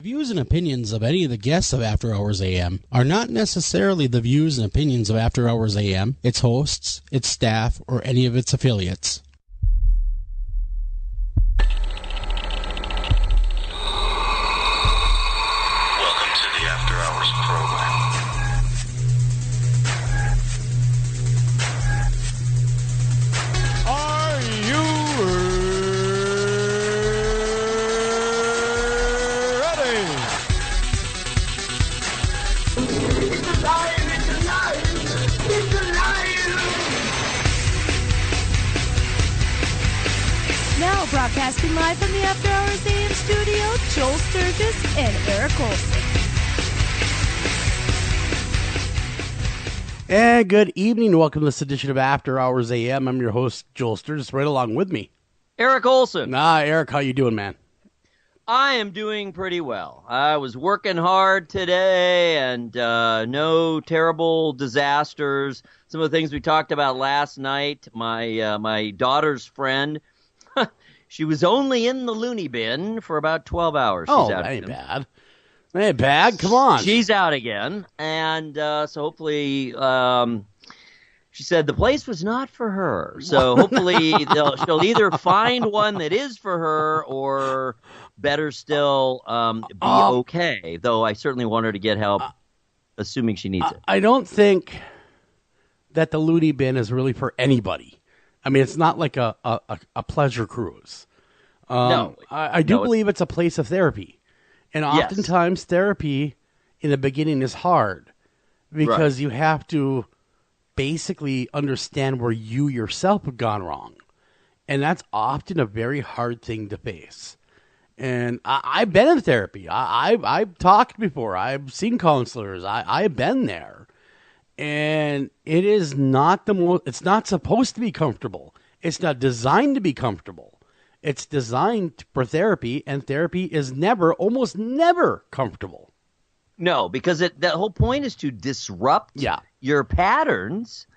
Views and opinions of any of the guests of After Hours AM are not necessarily the views and opinions of After Hours AM, its hosts, its staff, or any of its affiliates. Welcome to the After Hours program. Are you ready? It's alive! It's alive! It's alive! Now broadcasting live from the After Hours AM studio, Joel Sturgis and Eric Olson. And good evening. Welcome to this edition of After Hours AM. I'm your host, Joel Sturgis, right along with me. Eric Olson. Eric, how you doing, man? I am doing pretty well. I was working hard today and no terrible disasters. Some of the things we talked about last night, my daughter's friend, she was only in the loony bin for about 12 hours. She's out that ain't again. bad. That ain't bad. Come on. She's out again. And so hopefully, she said the place was not for her. So hopefully she'll either find one that is for her or better still be okay. Though I certainly want her to get help, assuming she needs it. I don't think that the loony bin is really for anybody. I mean, it's not like a pleasure cruise. No. I do believe it's a place of therapy. And Yes. oftentimes therapy in the beginning is hard because you have to basically understand where you yourself have gone wrong. And that's often a very hard thing to face. And I've been in therapy. I've talked before. I've seen counselors. I've been there. And it is not it's not supposed to be comfortable. It's not designed to be comfortable. It's designed for therapy, and therapy is almost never comfortable. No, because the whole point is to disrupt your patterns,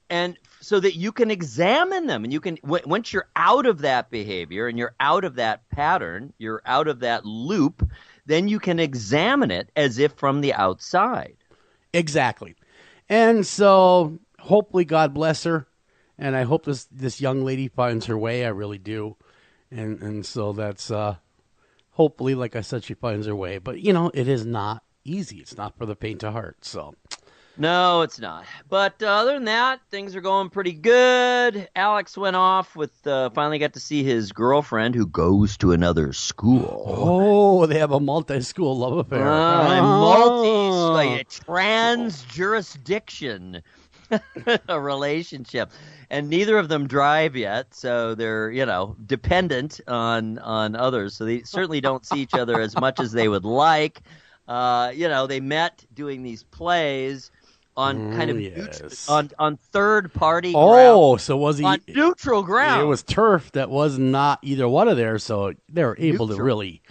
and so that you can examine them, and you can once you're out of that behavior and you're out of that pattern, you're out of that loop, then you can examine it as if from the outside. Exactly. And so hopefully God bless her, and I hope this young lady finds her way. I really do. And so that's hopefully, like I said, she finds her way. But, it is not easy. It's not for the faint of heart. So, no, it's not. But other than that, things are going pretty good. Alex went off with finally got to see his girlfriend who goes to another school. Oh, they have a multi-school love affair. A trans-jurisdiction a relationship. And neither of them drive yet, so they're, dependent on others. So they certainly don't see each other as much as they would like. They met doing these plays on kind of on third party ground. Oh, so was he on neutral ground? It was turf that was not either one of theirs, so they were able to really.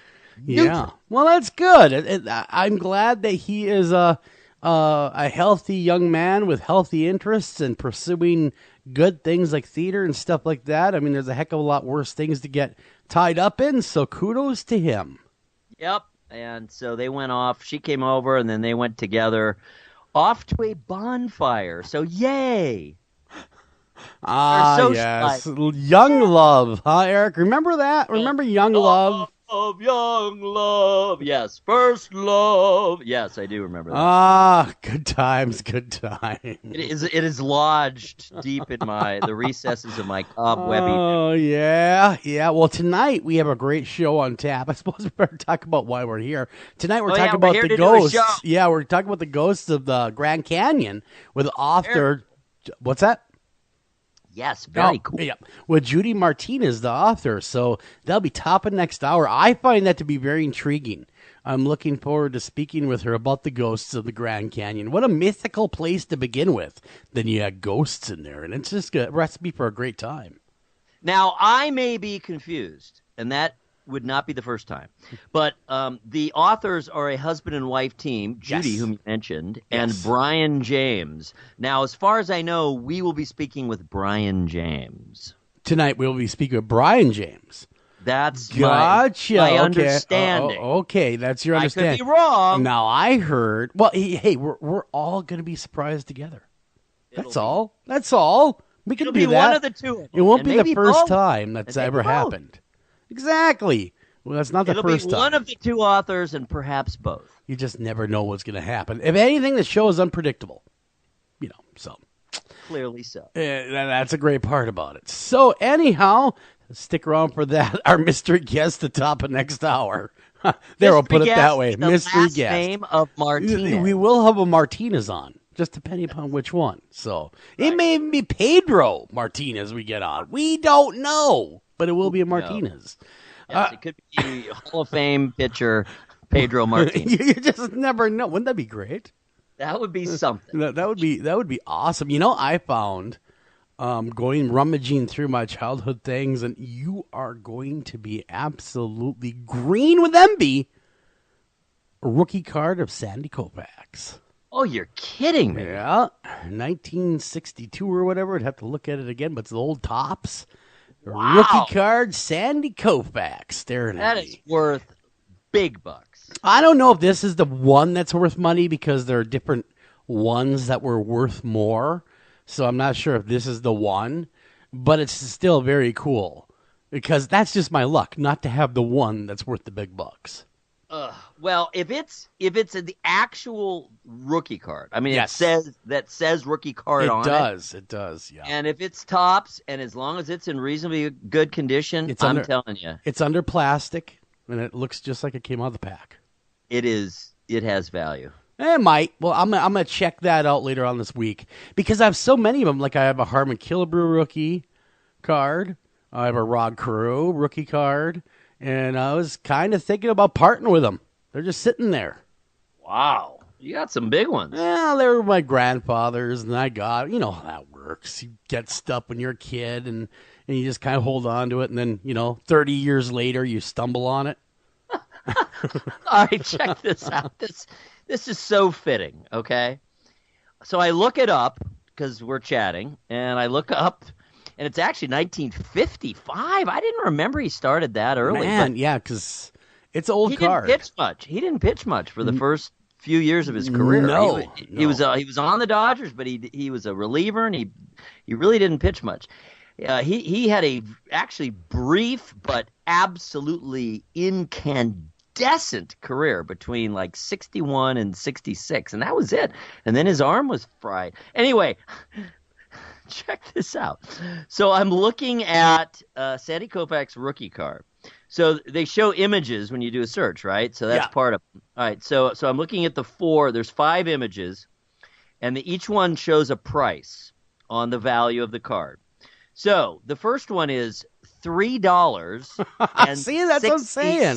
Yeah. Well, that's good. I'm glad that he is a healthy young man with healthy interests and pursuing good things like theater and stuff like that. I mean, there's a heck of a lot worse things to get tied up in, so kudos to him. Yep. And so they went off. She came over, and then they went together off to a bonfire. So yay. Yes. Young love, huh, Eric? Remember that? Remember Young Love? Of young love. Yes. First love. Yes, I do remember that. Good times, good times. It is lodged deep in the recesses of my cobwebby. Oh, yeah. Yeah. Well, tonight we have a great show on tap. I suppose we better talk about why we're here. Tonight we're talking about the ghosts. Yeah, we're talking about the ghosts of the Grand Canyon with author. What's that? Yes, very cool. Yeah, with Judy Martinez, the author. So that'll be top of next hour. I find that to be very intriguing. I'm looking forward to speaking with her about the ghosts of the Grand Canyon. What a mythical place to begin with. Then you had ghosts in there, and it's just a recipe for a great time. Now, I may be confused, and that would not be the first time. But the authors are a husband and wife team, Judy, whom you mentioned, and Brian James. Now, as far as I know, we will be speaking with Brian James. Tonight we'll be speaking with Brian James. That's Gotcha. my Okay. understanding. Okay, that's your I understanding. could be wrong. Now I heard. Well, hey, we're all going to be surprised together. That's all. That's all. We can It'll do be that. one of the two of them. It won't And be the maybe first both. time that's And ever maybe both. happened. Exactly. Well, that's not the It'll first be time. one of the two authors and perhaps both. You just never know what's going to happen. If anything, the show is unpredictable. So. Clearly so. That's a great part about it. So anyhow, stick around for that. Our mystery guest at the top of next hour. There, we'll put it that way. The Mystery last guest. name of Martinez. We will have a Martinez on, just depending upon which one. So it may even be Pedro Martinez we get on. We don't know, but it will be a Martinez. Yes, it could be Hall of Fame pitcher Pedro Martinez. You just never know. Wouldn't that be great? That would be something. That would be awesome. I found going rummaging through my childhood things, and you are going to be absolutely green with envy. A rookie card of Sandy Koufax. Oh, you're kidding me. Yeah, 1962 or whatever. I'd have to look at it again, but it's the old tops. Wow. Rookie card, Sandy Koufax. Staring at That me. is worth big bucks. I don't know if this is the one that's worth money because there are different ones that were worth more. So I'm not sure if this is the one, but it's still very cool because that's just my luck not to have the one that's worth the big bucks. Well, if it's the actual rookie card, I mean, Yes. it says rookie card on it. It does, yeah. And if it's tops, and as long as it's in reasonably good condition, I'm telling you, It's under plastic, and it looks just like it came out of the pack. it has value. It might. Well, I'm gonna check that out later on this week because I have so many of them. Like I have a Harmon Killebrew rookie card. I have a Rod Carew rookie card, and I was kind of thinking about parting with them. They're just sitting there. Wow, you got some big ones. Well, they were my grandfather's, and I got. You know how that works. You get stuff when you're a kid, and you just kind of hold on to it, and then 30 years later, you stumble on it. All right, check this out. This is so fitting, okay? So I look it up because we're chatting, and I look up, and it's actually 1955. I didn't remember he started that early. Man, but yeah, because it's an old he card. didn't pitch much. He didn't pitch much for the first few years of his career. No, he was on the Dodgers, but he was a reliever, and he really didn't pitch much. He had a actually brief but absolutely incandescent career between like 61 and 66, and that was it. And then his arm was fried. Anyway, check this out. So I'm looking at Sandy Koufax rookie card. So they show images when you do a search, right? So that's part of it. All right, so I'm looking at there's 5 images, and each one shows a price on the value of the card. So the first one is $3 and See, that's what I'm saying.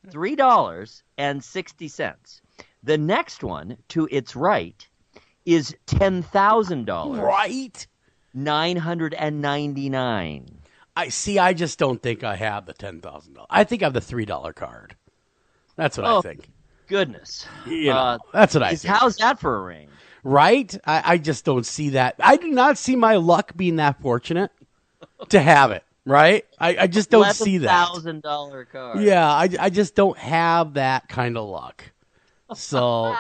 $3.60. The next one to its right is $10,000. Right? $999. I just don't think I have the $10,000. I think I have the $3 card. That's what I think. Goodness. That's what I think. How's that for a range? Right? I just don't see that. I do not see my luck being that fortunate to have it. Right? I just don't see that. $11,000 card. Yeah, I just don't have that kind of luck. So,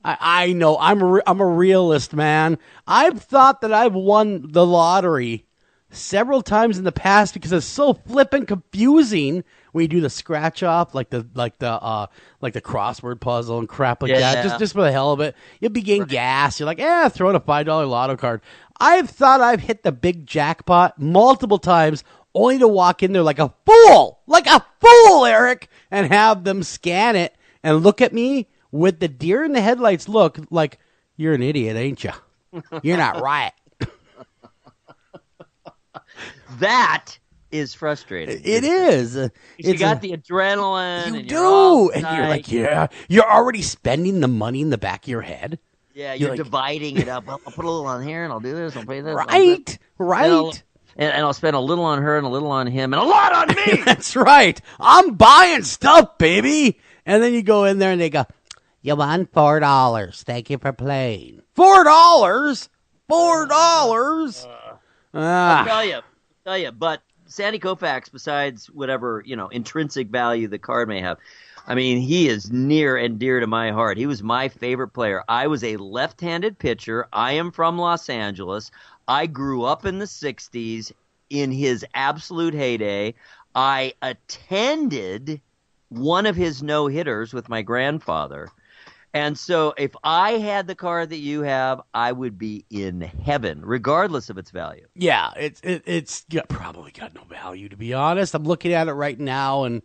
I know I'm a realist, man. I've thought that I've won the lottery several times in the past because it's so flippin' confusing when you do the scratch off, like the crossword puzzle and crap like that. Just for the hell of it, you begin gas. You're like, throw in a $5 lotto card. I've thought I've hit the big jackpot multiple times, only to walk in there like a fool, Eric, and have them scan it and look at me with the deer in the headlights look like, you're an idiot, ain't you? You're not right. That is frustrating. It is. You got the adrenaline. You and do. You're all And you're psyched. like, you're already spending the money in the back of your head. Yeah, You're you're like- dividing it up. Well, I'll put a little on here, and I'll do this, I'll pay this. I'll do Right. this. Right. And I'll spend a little on her and a little on him and a lot on me. That's right. I'm buying stuff, baby. And then you go in there and they go, you won $4. Thank you for playing. $4? $4? I'll tell you. But Sandy Koufax, besides whatever, intrinsic value the card may have, I mean, he is near and dear to my heart. He was my favorite player. I was a left-handed pitcher. I am from Los Angeles. I grew up in the 60s in his absolute heyday. I attended one of his no-hitters with my grandfather. And so if I had the card that you have, I would be in heaven, regardless of its value. Yeah, it's probably got no value, to be honest. I'm looking at it right now, and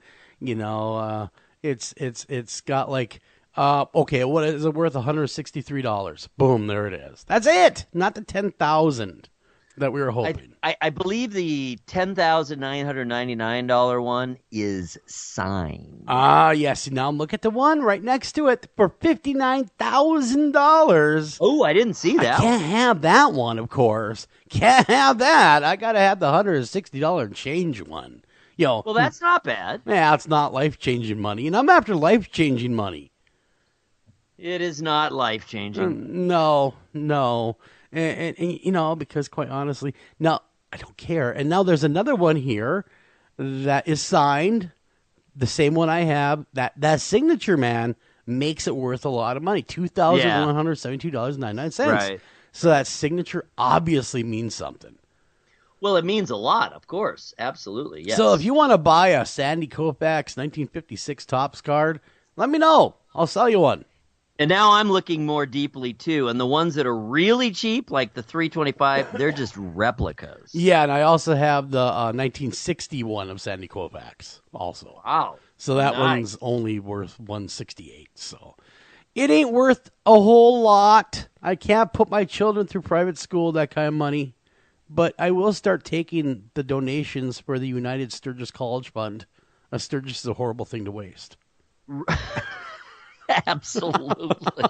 it's got like okay, what is it worth? $163. Boom, there it is. That's it. Not the 10,000 that we were hoping. I believe the $10,999 one is signed. Yes. Now I'm looking at the one right next to it for $59,000. Oh, I didn't see that. I can't have that one, of course. Can't have that. I got to have the $160 and change one. Well, that's not bad. Yeah, it's not life-changing money, and I'm after life-changing money. It is not life-changing. No. And because quite honestly, now I don't care. And now there's another one here that is signed, the same one I have. That signature, man, makes it worth a lot of money. $2,172.99. Right. So that signature obviously means something. Well, it means a lot, of course. Absolutely, yes. So if you want to buy a Sandy Koufax 1956 Topps card, let me know. I'll sell you one. And now I'm looking more deeply, too. And the ones that are really cheap, like the 325, they're just replicas. Yeah, and I also have the 1961 of Sandy Koufax also. Wow. So that one's only worth $168. So it ain't worth a whole lot. I can't put my children through private school, that kind of money. But I will start taking the donations for the United Sturgis College Fund. Sturgis is a horrible thing to waste. Absolutely.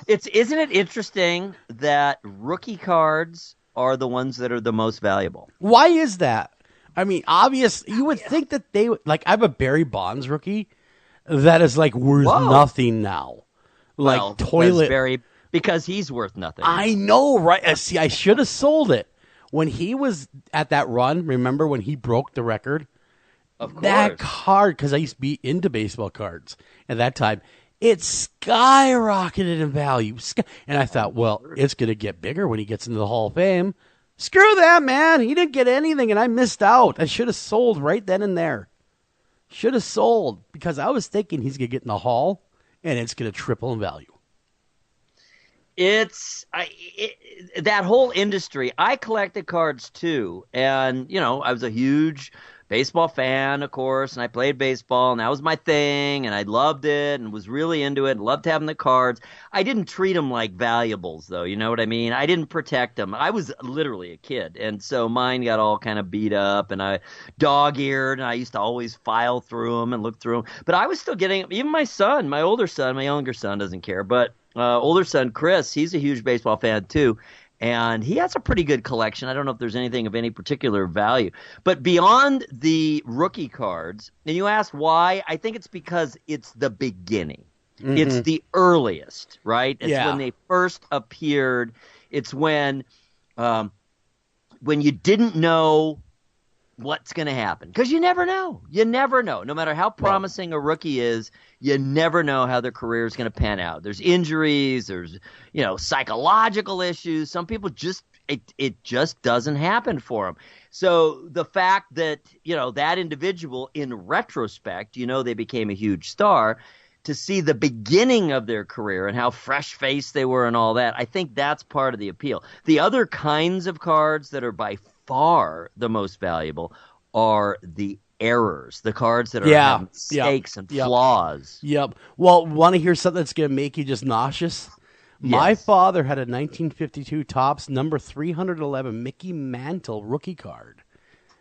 Isn't it interesting that rookie cards are the ones that are the most valuable? Why is that? I mean, obviously, you would think that they would, like, I have a Barry Bonds rookie that is like worth nothing now. Like toilet. Because he's worth nothing. I know, right? See, I should have sold it. When he was at that run, remember when he broke the record? Of course. That card, because I used to be into baseball cards at that time, it skyrocketed in value. And I thought, well, it's going to get bigger when he gets into the Hall of Fame. Screw that, man. He didn't get anything, and I missed out. I should have sold right then and there. Should have sold, because I was thinking he's going to get in the Hall, and it's going to triple in value. That whole industry. I collected cards too, and I was a huge baseball fan, of course, and I played baseball, and that was my thing, and I loved it, and was really into it, and loved having the cards. I didn't treat them like valuables, though. You know what I mean? I didn't protect them. I was literally a kid, and so mine got all kind of beat up, and I dog-eared, and I used to always file through them and look through them. But I was still getting, even my son, my older son, my younger son doesn't care, but older son, Chris, he's a huge baseball fan too, and he has a pretty good collection. I don't know if there's anything of any particular value. But beyond the rookie cards, and you ask why, I think it's because it's the beginning. Mm-hmm. It's the earliest, right? It's when they first appeared. It's when you didn't know what's going to happen. Because you never know. You never know. No matter how promising a rookie is, you never know how their career is going to pan out. There's injuries. There's, psychological issues. Some people it just doesn't happen for them. So the fact that, that individual in retrospect, they became a huge star, to see the beginning of their career and how fresh-faced they were and all that, I think that's part of the appeal. The other kinds of cards that are by far the most valuable are the errors, the cards that are have mistakes and flaws. Yep. Well, want to hear something that's going to make you just nauseous? Yes. My father had a 1952 Topps number 311 Mickey Mantle rookie card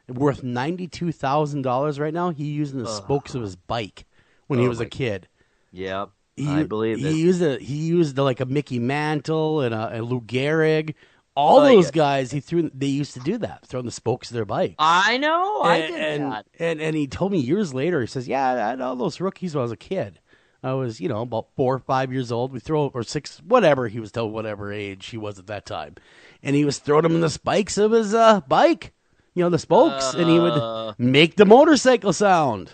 worth $92,000 right now. He used in the spokes of his bike when he was a kid. Yep. I believe it. He used like a Mickey Mantle and a Lou Gehrig. All those guys, they used to do that, throwing the spokes of their bikes. I know. I did that. And he told me years later, he says, yeah, I had all those rookies when I was a kid. I was, about 4 or 5 years old. We throw, or 6, whatever he was told, whatever age he was at that time. And he was throwing them in the spikes of his bike. the spokes, and he would make the motorcycle sound.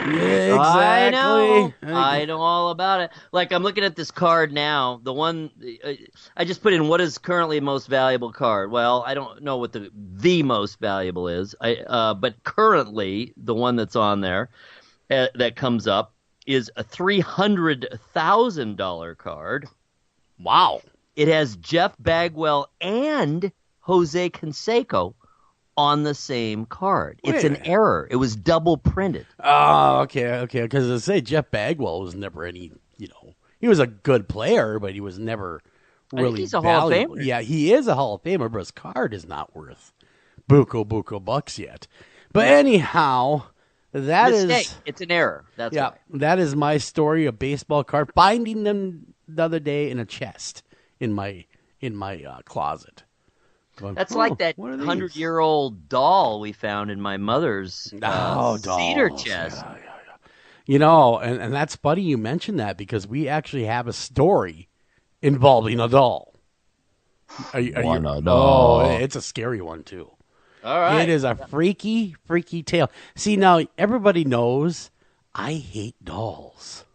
Yeah, exactly. I know all about it. Like, I'm looking at this card now. The one I just put in, what is currently the most valuable card? Well, I don't know what the most valuable is. But currently the one that's on there that comes up is a $300,000 card. Wow. It has Jeff Bagwell and Jose Canseco on the same card. It's an error. It was double printed. Oh, okay. Because I say Jeff Bagwell was never any, he was a good player, but he was never really he's a valuable. Hall of Famer. Yeah, he is a Hall of Famer, but his card is not worth buco bucks yet. But anyhow, that Mistake. is It's an error. That's why. That is my story of baseball card. Finding them the other day in a chest in my closet. Going, That's like that 100-year-old doll we found in my mother's cedar chest. Yeah. And that's funny you mentioned that because we actually have a story involving a doll. It's a scary one too. All right. It is a freaky tale. See, now everybody knows I hate dolls.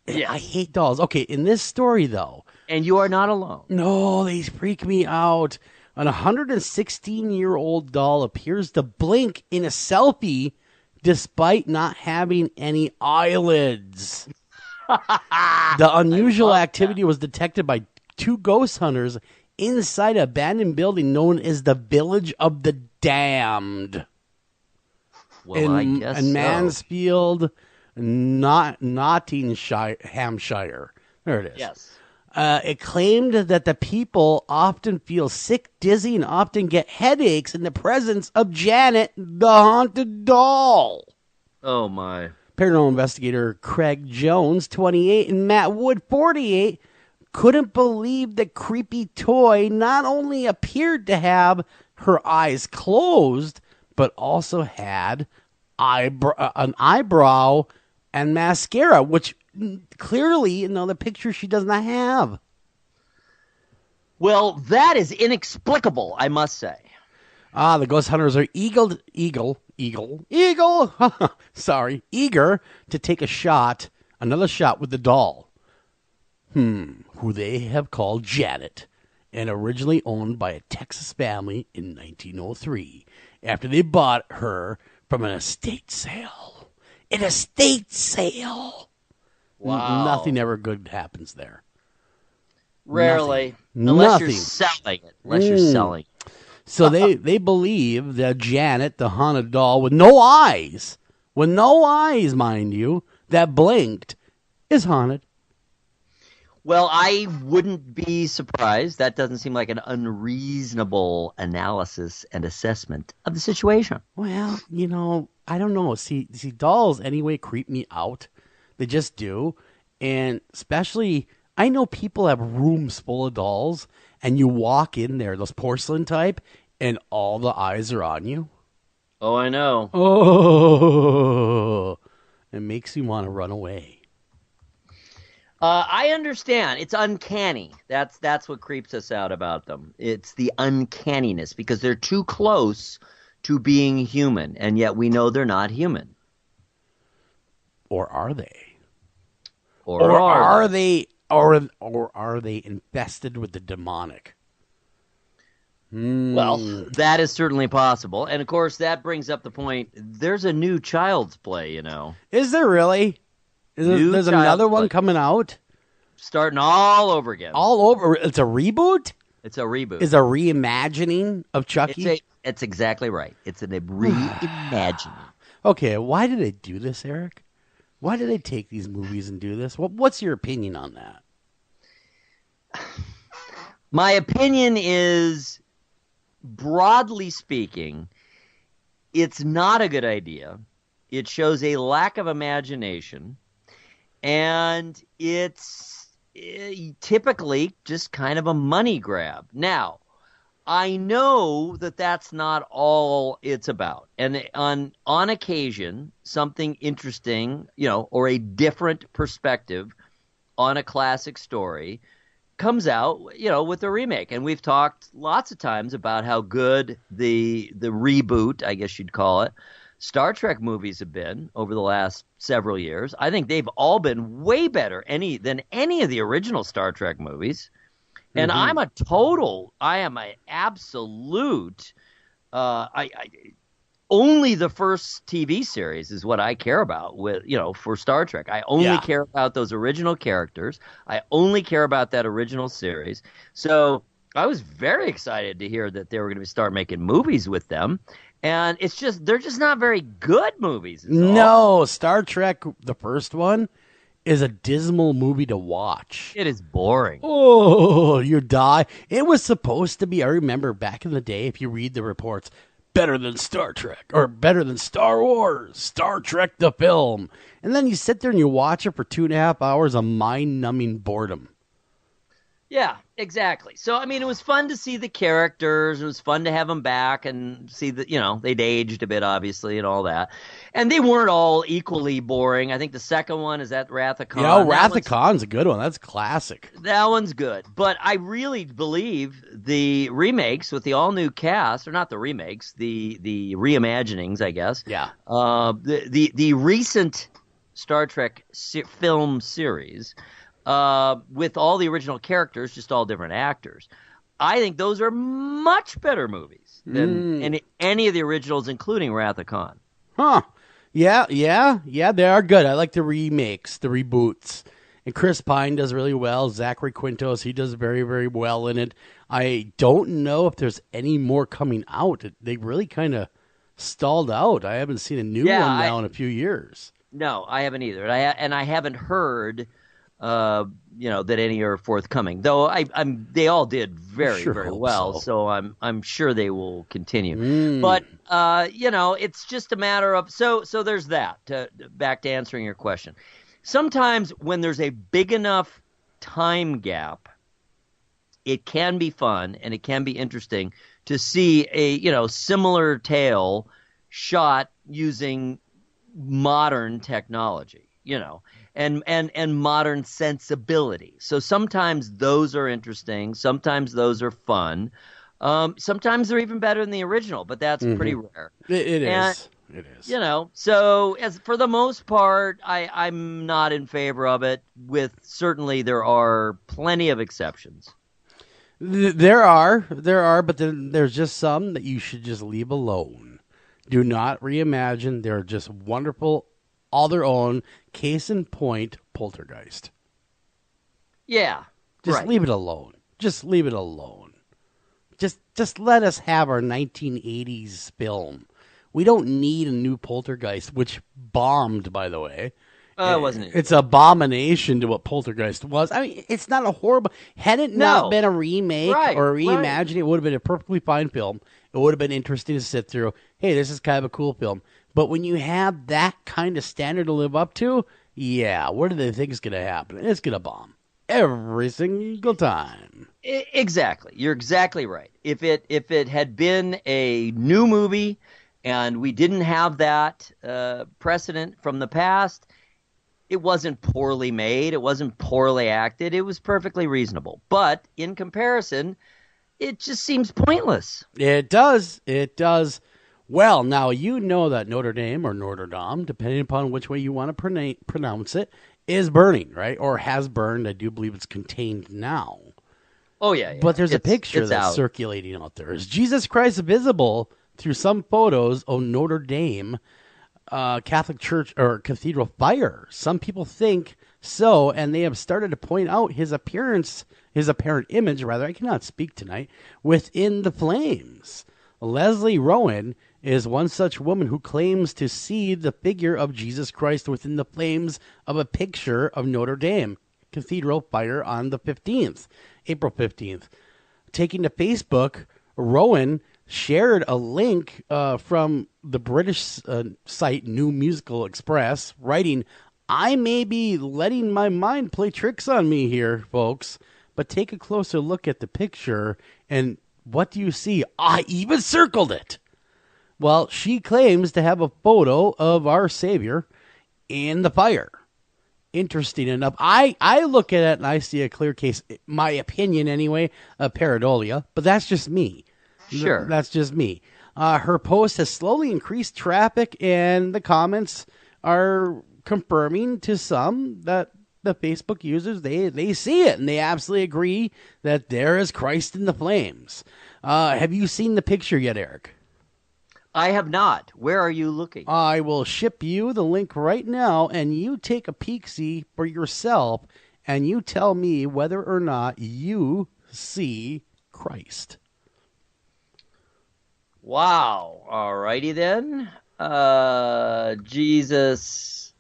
Yeah. I hate dolls. Okay, in this story though. And you are not alone. No, they freak me out. An 116-year-old doll appears to blink in a selfie despite not having any eyelids. The unusual activity was detected by two ghost hunters inside an abandoned building known as the Village of the Damned. Well, I guess in Mansfield, Nottinghamshire. There it is. Yes. It claimed that the people often feel sick, dizzy, and often get headaches in the presence of Janet, the haunted doll. Oh, my. Paranormal investigator Craig Jones, 28, and Matt Wood, 48, couldn't believe the creepy toy not only appeared to have her eyes closed, but also had an eyebrow and mascara, which clearly in the picture she does not have. Well, that is inexplicable, I must say. The ghost hunters are eager to take another shot with the doll. Who they have called Janet, and originally owned by a Texas family in 1903, after they bought her from an estate sale. An estate sale! Wow. Nothing ever good happens there. Rarely. Nothing. Unless you're selling it. You're selling it. So they believe that Janet, the haunted doll with no eyes, mind you, that blinked, is haunted. Well, I wouldn't be surprised. That doesn't seem like an unreasonable analysis and assessment of the situation. Well, I don't know. See, dolls anyway creep me out. They just do. And especially, I know people have rooms full of dolls, and you walk in there, those porcelain type, and all the eyes are on you. Oh, I know. Oh, it makes you want to run away. I understand. It's uncanny. That's what creeps us out about them. It's the uncanniness because they're too close to being human, and yet we know they're not human. Or are they? Or are they? Or are they infested with the demonic? Well, that is certainly possible. And, of course, that brings up the point, there's a new Child's Play, Is there really? There's another one coming out? Starting all over again. All over? It's a reboot? It's a reboot. It's a reimagining of Chucky? It's exactly right. It's a reimagining. Okay, why do they do this, Eric? Why do they take these movies and do this? What's your opinion on that? My opinion is, broadly speaking, it's not a good idea. It shows a lack of imagination, and it's typically just kind of a money grab. Now, I know that that's not all it's about. And on occasion, something interesting, or a different perspective on a classic story comes out, with a remake. And we've talked lots of times about how good the reboot, I guess you'd call it, Star Trek movies have been over the last several years. I think they've all been way better than any of the original Star Trek movies. And I am an absolute, only the first TV series is what I care about for Star Trek. I only care about those original characters. I only care about that original series. So I was very excited to hear that they were going to start making movies with them. And they're just not very good movies. No, Star Trek, the first one, is a dismal movie to watch. It is boring. Oh, you die. It was supposed to be, I remember back in the day, if you read the reports, better than Star Trek, or better than Star Wars, Star Trek the film. And then you sit there and you watch it for 2.5 hours of mind-numbing boredom. Yeah, exactly. So, I mean, it was fun to see the characters. It was fun to have them back and see that, they'd aged a bit, obviously, and all that. And they weren't all equally boring. I think the second one, is that Wrath of Khan? Yeah, Wrath of Khan's a good one. That's classic. That one's good. But I really believe the remakes with the all-new cast, or not the remakes, the reimaginings, I guess. Yeah. The recent Star Trek film series, with all the original characters, just all different actors. I think those are much better movies than any of the originals, including Wrath of Khan. Huh. Yeah, they are good. I like the remakes, the reboots. And Chris Pine does really well. Zachary Quintos, he does very, very well in it. I don't know if there's any more coming out. They really kind of stalled out. I haven't seen a new one now in a few years. No, I haven't either. And I haven't heard that any are forthcoming. Though they all did very, very well. So I'm sure they will continue. But it's just a matter of so there's that. Back to answering your question. Sometimes when there's a big enough time gap, it can be fun and it can be interesting to see a similar tale shot using modern technology. And modern sensibility. So sometimes those are interesting. Sometimes those are fun. Sometimes they're even better than the original, but that's pretty rare. It is. It is. So as for the most part, I'm not in favor of it. Certainly there are plenty of exceptions. There are, but then there's just some that you should just leave alone. Do not reimagine. They're just wonderful, all their own. Case in point, Poltergeist. Yeah. Just leave it alone. Just leave it alone. Just let us have our 1980s film. We don't need a new Poltergeist, which bombed, by the way. It wasn't. It's an abomination to what Poltergeist was. I mean, it's not a horrible. Had it not been a remake or a reimagining, it would have been a perfectly fine film. It would have been interesting to sit through. Hey, this is kind of a cool film. But when you have that kind of standard to live up to, what do they think is going to happen? It's going to bomb every single time. Exactly. You're exactly right. If it had been a new movie and we didn't have that precedent from the past, it wasn't poorly made. It wasn't poorly acted. It was perfectly reasonable. But in comparison, it just seems pointless. It does. It does. Well, now you know that Notre Dame or Notre Dame, depending upon which way you want to pronounce it, is burning, right? Or has burned. I do believe it's contained now. Oh, yeah. But there's a picture that's circulating out there. Is Jesus Christ visible through some photos of Notre Dame Catholic Church or Cathedral fire? Some people think so, and they have started to point out his apparent image, I cannot speak tonight, within the flames. Leslie Rowan is one such woman who claims to see the figure of Jesus Christ within the flames of a picture of Notre Dame Cathedral fire on the 15th, April 15th. Taking to Facebook, Rowan shared a link from the British site New Musical Express, writing, "I may be letting my mind play tricks on me here, folks, but take a closer look at the picture, and what do you see? I even circled it." Well, she claims to have a photo of our Savior in the fire. interesting enough. I look at it and I see a clear case, my opinion anyway, of pareidolia, but that's just me. Sure. That's just me. Her post has slowly increased traffic, and the comments are confirming to some that the Facebook users, they see it, and they absolutely agree that there is Christ in the flames. Have you seen the picture yet, Eric? I have not. Where are you looking? I will ship you the link right now, and you take a peek-see for yourself, and you tell me whether or not you see Christ. Wow. Alrighty then. Jesus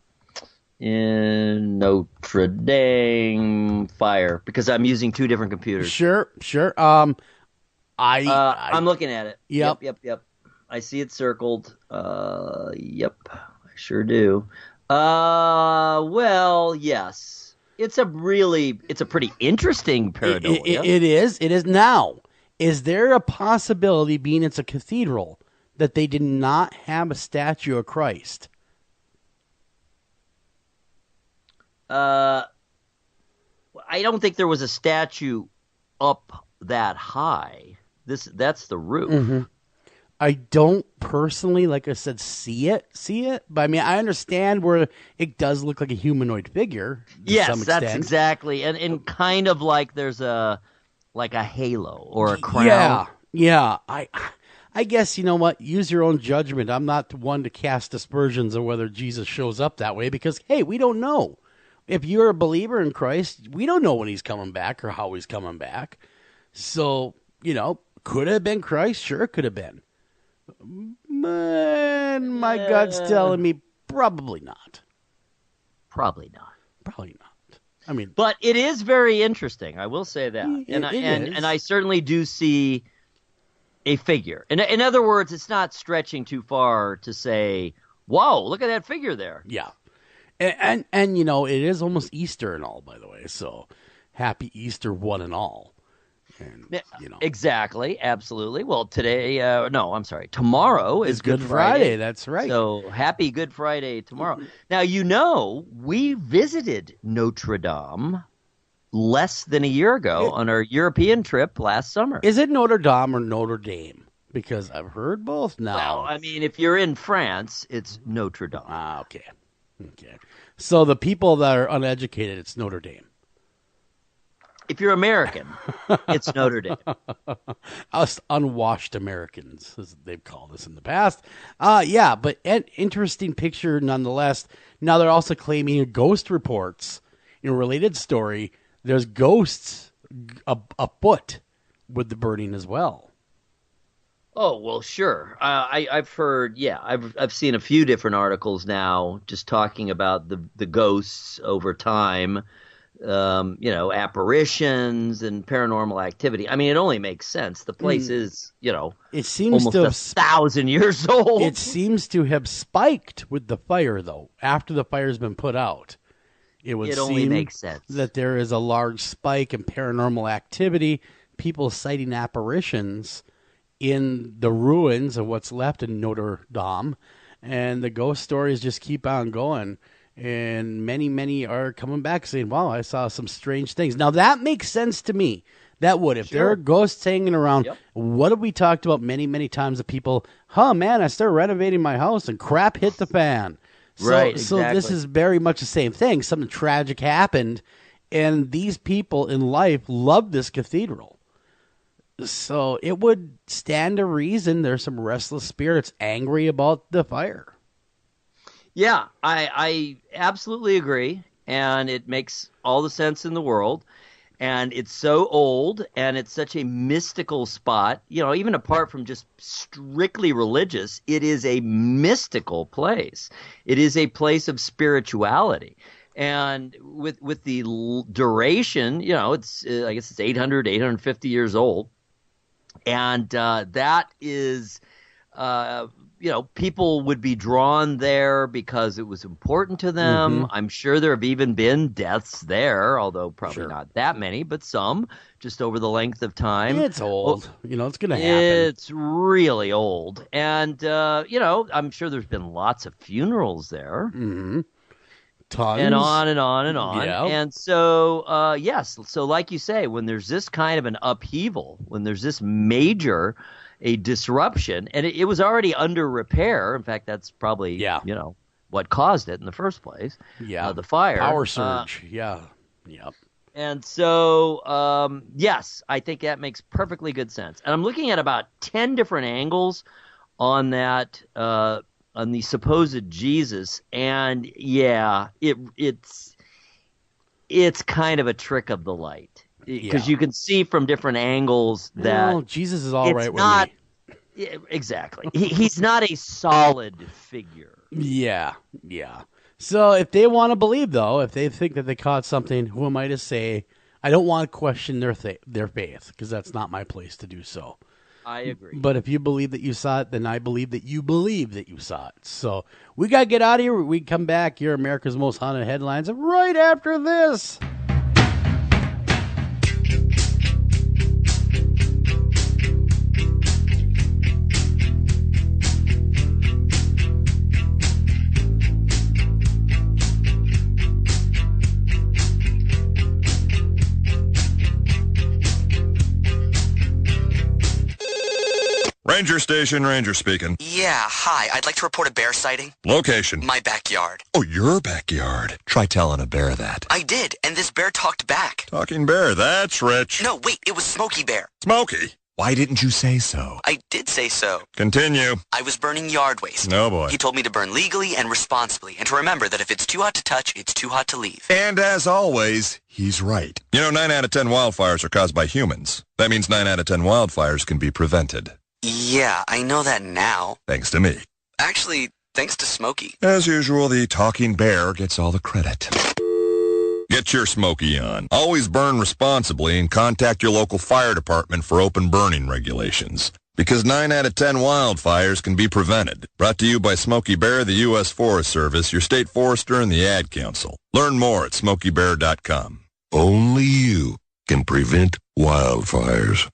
in Notre Dame fire, because I'm using two different computers. Sure. I'm looking at it. Yep. Yep. I see it circled. Yep, I sure do. Well, yes. It's a pretty interesting pareidolia. It is. Now, is there a possibility, being it's a cathedral, that they did not have a statue of Christ? I don't think there was a statue up that high. That's the roof. Mm-hmm. I don't personally, like I said, see it. But I mean, I understand where it does look like a humanoid figure. Yes, some extent. that's exactly, and kind of like there's a halo or a crown. Yeah. I guess, you know what? Use your own judgment. I'm not the one to cast aspersions on whether Jesus shows up that way, because hey, we don't know. If you're a believer in Christ, we don't know when he's coming back or how he's coming back. So, could it have been Christ? Sure, it could have been. Man, my gut's telling me probably not. Probably not. I mean, but it is very interesting. I will say that, and I certainly do see a figure. In other words, it's not stretching too far to say, "Whoa, look at that figure there." Yeah, and it is almost Easter and all, by the way. So, happy Easter, one and all. And, Exactly, absolutely. Well, tomorrow is Good Friday. That's right. So happy Good Friday tomorrow. Now, we visited Notre Dame less than a year ago on our European trip last summer. Is it Notre Dame or Notre Dame? Because I've heard both now. Well, I mean, if you're in France, it's Notre Dame. Okay. So the people that are uneducated, it's Notre Dame. If you're American, it's Notre Dame. Us unwashed Americans, as they've called us in the past. But an interesting picture nonetheless. Now they're also claiming ghost reports. In a related story, there's ghosts afoot with the burning as well. Oh, well, sure. I've heard, I've seen a few different articles now just talking about the ghosts over time. Apparitions and paranormal activity. I mean, it only makes sense. The place is, it seems almost 1,000 years old. It seems to have spiked with the fire, though. After the fire's been put out, it only makes sense that there is a large spike in paranormal activity. People citing apparitions in the ruins of what's left in Notre Dame, and the ghost stories just keep on going. And many, many are coming back saying, wow, I saw some strange things. Now, that makes sense to me. That would. If there are ghosts hanging around, What have we talked about many, many times of people, man, I started renovating my house and crap hit the fan. Right, So this is very much the same thing. Something tragic happened, and these people in life love this cathedral. So it would stand to reason there's some restless spirits angry about the fire. Yeah, I absolutely agree, and it makes all the sense in the world. And it's so old, and it's such a mystical spot. Even apart from just strictly religious, it is a mystical place. It is a place of spirituality. And with the duration, it's I guess it's 850 years old, and that is. People would be drawn there because it was important to them. Mm-hmm. I'm sure there have even been deaths there, although probably not that many, but some just over the length of time. It's old. It's going to happen. It's really old. And, I'm sure there's been lots of funerals there. Mm-hmm. Tons. And on and on and on. Yep. And so, yes. So like you say, when there's this kind of an upheaval, when there's this major a disruption, and it was already under repair. In fact, that's probably, what caused it in the first place. Yeah. The fire. Power surge. Yep. And so, yes, I think that makes perfectly good sense. And I'm looking at about 10 different angles on that, on the supposed Jesus, and it's kind of a trick of the light because you can see from different angles that Jesus is all right with me. Yeah, exactly. He's not a solid figure. Yeah. So if they want to believe, though, if they think that they caught something, who am I to say? I don't want to question their faith because that's not my place to do so. I agree. But if you believe that you saw it, then I believe that you saw it. So we got to get out of here. We come back here, America's Most Haunted Headlines, right after this. Ranger Station, Ranger speaking. Yeah, hi. I'd like to report a bear sighting. Location. My backyard. Oh, your backyard. Try telling a bear that. I did, and this bear talked back. Talking bear, that's rich. No, wait, it was Smokey Bear. Smokey? Why didn't you say so? I did say so. Continue. I was burning yard waste. Oh, boy. He told me to burn legally and responsibly, and to remember that if it's too hot to touch, it's too hot to leave. And as always, he's right. 9 out of 10 wildfires are caused by humans. That means 9 out of 10 wildfires can be prevented. Yeah, I know that now. Thanks to me. Actually, thanks to Smokey. As usual, the talking bear gets all the credit. Get your Smokey on. Always burn responsibly and contact your local fire department for open burning regulations. Because 9 out of 10 wildfires can be prevented. Brought to you by Smokey Bear, the U.S. Forest Service, your state forester, and the Ad Council. Learn more at smokeybear.com. Only you can prevent wildfires.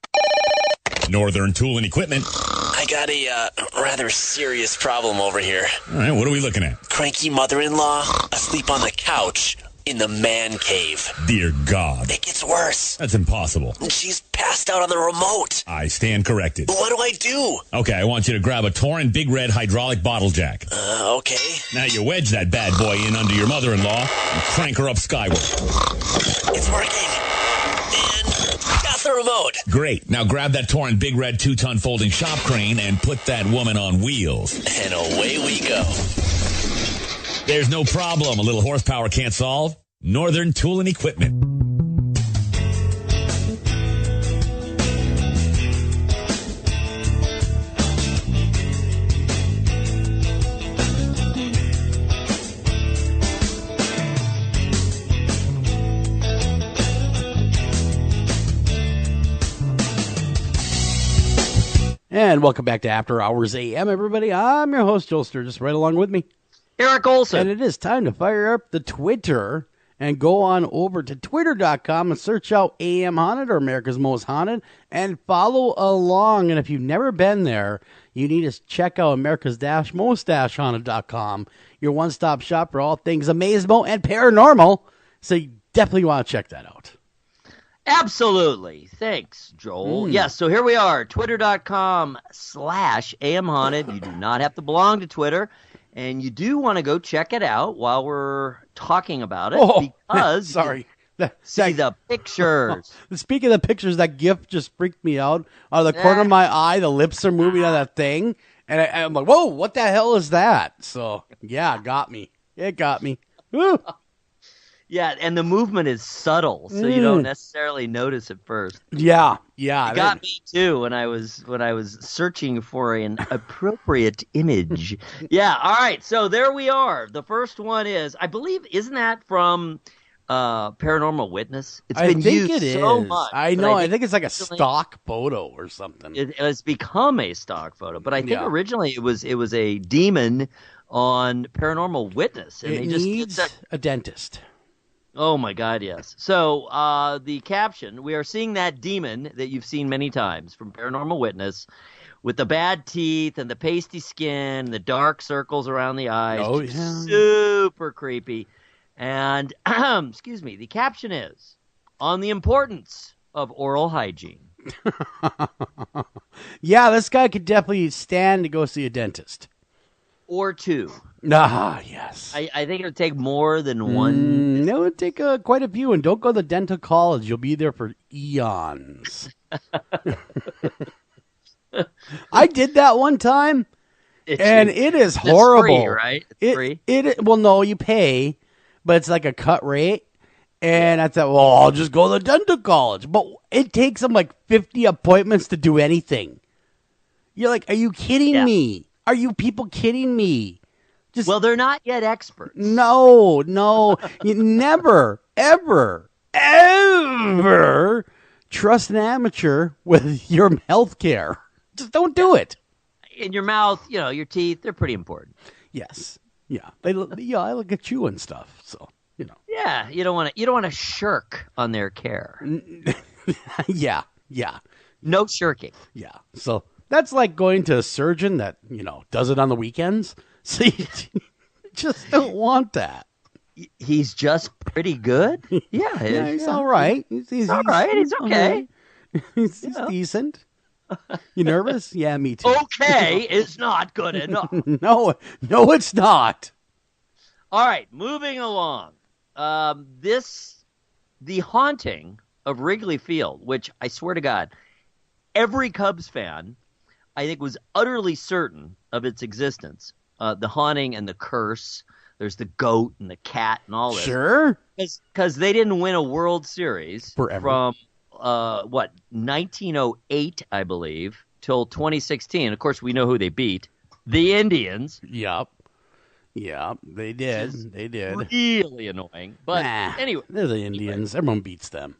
Northern Tool and Equipment. I got a rather serious problem over here. All right, what are we looking at? Cranky mother-in-law asleep on the couch in the man cave. Dear God. It gets worse. That's impossible. She's passed out on the remote. I stand corrected. What do I do? Okay, I want you to grab a Torrin Big Red hydraulic bottle jack. Okay. Now you wedge that bad boy in under your mother-in-law and crank her up skyward. It's working. And got the remote. Great. Now grab that Torrin Big Red 2-ton folding shop crane and put that woman on wheels. And away we go. There's no problem a little horsepower can't solve. Northern Tool and Equipment. And welcome back to After Hours AM, everybody. I'm your host, Joel Sturgis, right along with me, Eric Olson. And it is time to fire up the Twitter and go on over to twitter.com and search out AM Haunted or America's Most Haunted and follow along. And if you've never been there, you need to check out America's-most-haunted.com, your one-stop shop for all things amazemo and paranormal. So you definitely want to check that out. Absolutely. Thanks, Joel. Yes, so here we are, twitter.com/AM Haunted. You do not have to belong to Twitter. And you do want to go check it out while we're talking about it because sorry. See the pictures. Speaking of the pictures, that GIF just freaked me out. Out of the corner of my eye, the lips are moving on that thing. And I'm like, whoa, what the hell is that? So, yeah, it got me. It got me. Woo. Yeah, and the movement is subtle, so you don't necessarily notice it first. Yeah. It got me too when I was searching for an appropriate image. Yeah, all right, so there we are. The first one is, I believe, isn't that from Paranormal Witness? It's been used so much. I know. I think it's like a stock photo or something. It has become a stock photo, but I think originally it was a demon on Paranormal Witness, and it needs a dentist. Oh, my God, yes. So the caption, we are seeing that demon that you've seen many times from Paranormal Witness with the bad teeth and the pasty skin, the dark circles around the eyes. Oh, yeah. Super creepy. And, excuse me, the caption is, on the importance of oral hygiene. Yeah, this guy could definitely stand to go see a dentist. Or two. Ah, yes. I think it would take more than one. It would take quite a few, and don't go to dental college. You'll be there for eons. I did that one time, and it is horrible. It's free, right? It's free? Well, no, you pay, but it's like a cut rate. And I thought, well, I'll just go to dental college. But it takes them like 50 appointments to do anything. You're like, are you kidding me? Are you people kidding me? Well, they're not yet experts. No. You never, ever trust an amateur with your health care. Just don't do it. In your mouth, your teeth, they're pretty important. Yes. Yeah. I look at you and stuff, so. Yeah, you don't want to shirk on their care. Yeah. No shirking. Yeah. So that's like going to a surgeon that, does it on the weekends. So you just don't want that. He's just pretty good? Yeah. He's all right. He's all right. He's okay. Right. He's decent. You nervous? Yeah, me too. Okay is not good enough. No, it's not. All right, moving along. The haunting of Wrigley Field, which I swear to God, every Cubs fan, I think, was utterly certain of its existence. The haunting and the curse. There's the goat and the cat and all this. Sure. Because they didn't win a World Series forever. From 1908, I believe, till 2016. Of course, we know who they beat. The Indians. Yep. Yeah, they did. They did. Really annoying. But anyway. They're the Indians. Everyone beats them.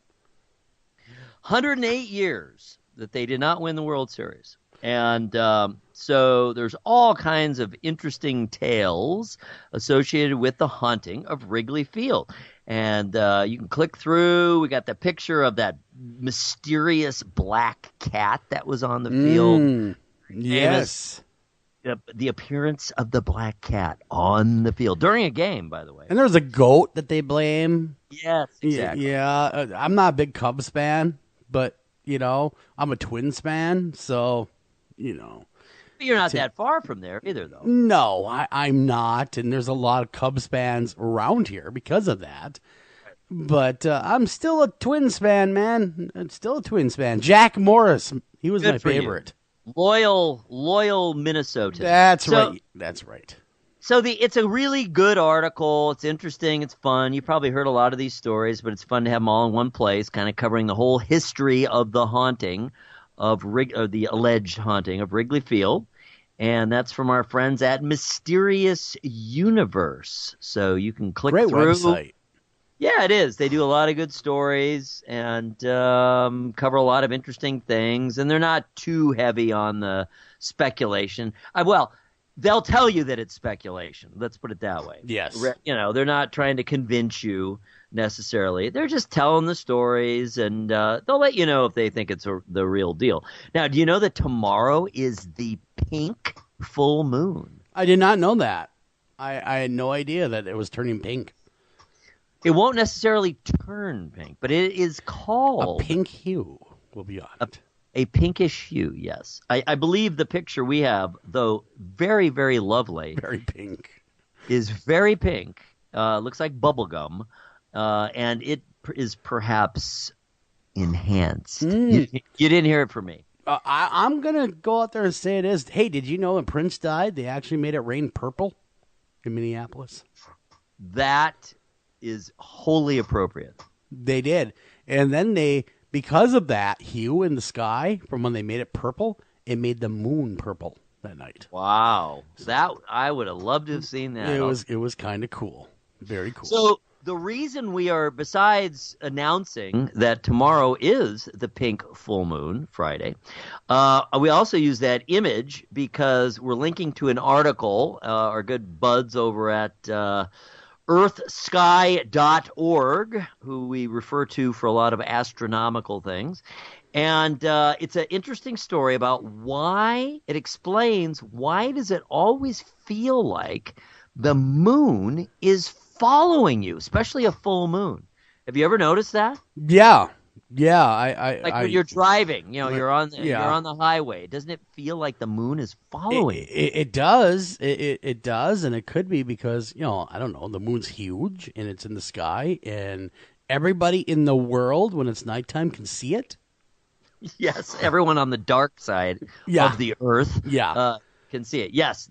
108 years that they did not win the World Series. And so there's all kinds of interesting tales associated with the haunting of Wrigley Field. And you can click through. We got the picture of that mysterious black cat that was on the field. Yes. The appearance of the black cat on the field during a game, by the way. And there's a goat that they blame. Yes, exactly. Yeah, I'm not a big Cubs fan, but, I'm a Twins fan, so, You're not that far from there either, though. No, I'm not, and there's a lot of Cubs fans around here because of that. But I'm still a Twins fan, man. I'm still a Twins fan. Jack Morris, he was my favorite. Loyal Minnesotan. That's right. So it's a really good article. It's interesting. It's fun. You probably heard a lot of these stories, but it's fun to have them all in one place, kind of covering the whole history of the haunting of the alleged haunting of Wrigley Field. And that's from our friends at Mysterious Universe. So you can click through. Great website. Yeah, it is. They do a lot of good stories and cover a lot of interesting things, and they're not too heavy on the speculation. They'll tell you that it's speculation. Let's put it that way. Yes. They're not trying to convince you necessarily. They're just telling the stories, and they'll let you know if they think it's the real deal. Now, do you know that tomorrow is the pink full moon? I did not know that. I had no idea that it was turning pink. It won't necessarily turn pink, but it is called... A pink hue will be on it. A pinkish hue, yes. I believe the picture we have, though very, very lovely... Very pink. ...is very pink. Looks like bubblegum. And it is perhaps enhanced. You didn't hear it from me. I'm going to go out there and say it is. Hey, did you know when Prince died, they actually made it rain purple in Minneapolis? That is wholly appropriate. They did. And then because of that hue in the sky from when they made it purple, it made the moon purple that night. Wow. That I would have loved to have seen that. It was kind of cool. Very cool. So the reason we are, besides announcing that tomorrow is the pink full moon, Friday, we also use that image because we're linking to an article, our good buds over at earthsky.org, who we refer to for a lot of astronomical things. And it's an interesting story about it explains why does it always feel like the moon is following you, especially a full moon. Have you ever noticed that? Yeah. I Like when you're driving, you're on Yeah. the highway. Doesn't it feel like the moon is following you? It does. It does, and it could be because, I don't know, the moon's huge and it's in the sky, and everybody in the world, when it's nighttime, can see it. Yes, everyone on the dark side of the earth can see it. Yes,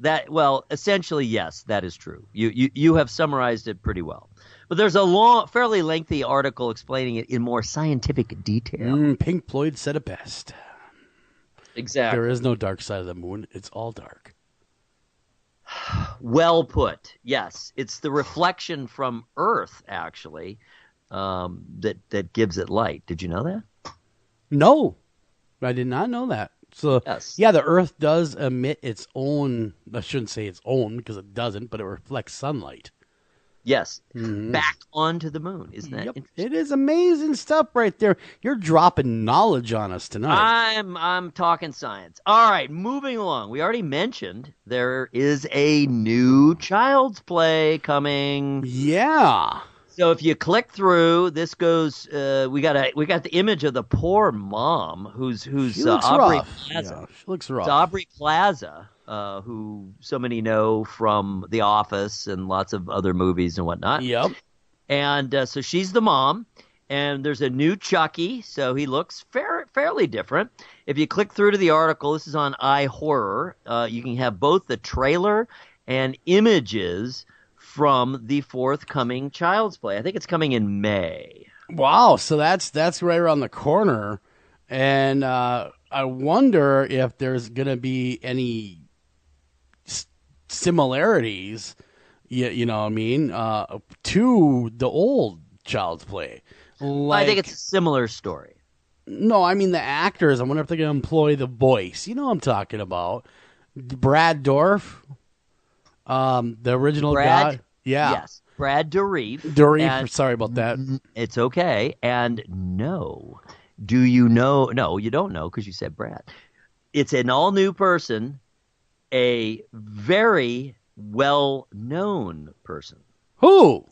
essentially, yes, that is true. You have summarized it pretty well. But there's a fairly lengthy article explaining it in more scientific detail. Pink Floyd said it best. Exactly. There is no dark side of the moon. It's all dark. Well put. Yes, it's the reflection from Earth, actually, that gives it light. Did you know that? No, I did not know that. So, yes. Yeah, the Earth does emit its own, I shouldn't say its own because it doesn't, but it reflects sunlight. Yes, back onto the moon. Isn't that interesting? It is amazing stuff right there. You're dropping knowledge on us tonight. I'm talking science. All right, moving along. We already mentioned there is a new Child's Play coming. Yeah. So if you click through, this goes. We got the image of the poor mom who's She looks Aubrey rough. Plaza. Yeah, she looks rough. It's Aubrey Plaza, who so many know from The Office and lots of other movies and whatnot. Yep. And so she's the mom, and there's a new Chucky, so he looks fairly different. If you click through to the article, this is on iHorror. You can have both the trailer and images from the forthcoming Child's Play. I think it's coming in May. Wow, so that's right around the corner, and I wonder if there's going to be any similarities, you know what I mean, to the old Child's Play. I think it's a similar story. No, I mean the actors. I wonder if they're going to employ the voice. You know what I'm talking about. Brad Dourif, the original guy. Yeah. Yes. Brad Dourif. Sorry about that. It's okay. And no. Do you know? No, you don't know because you said Brad. It's an all-new person, a very well-known person. Who?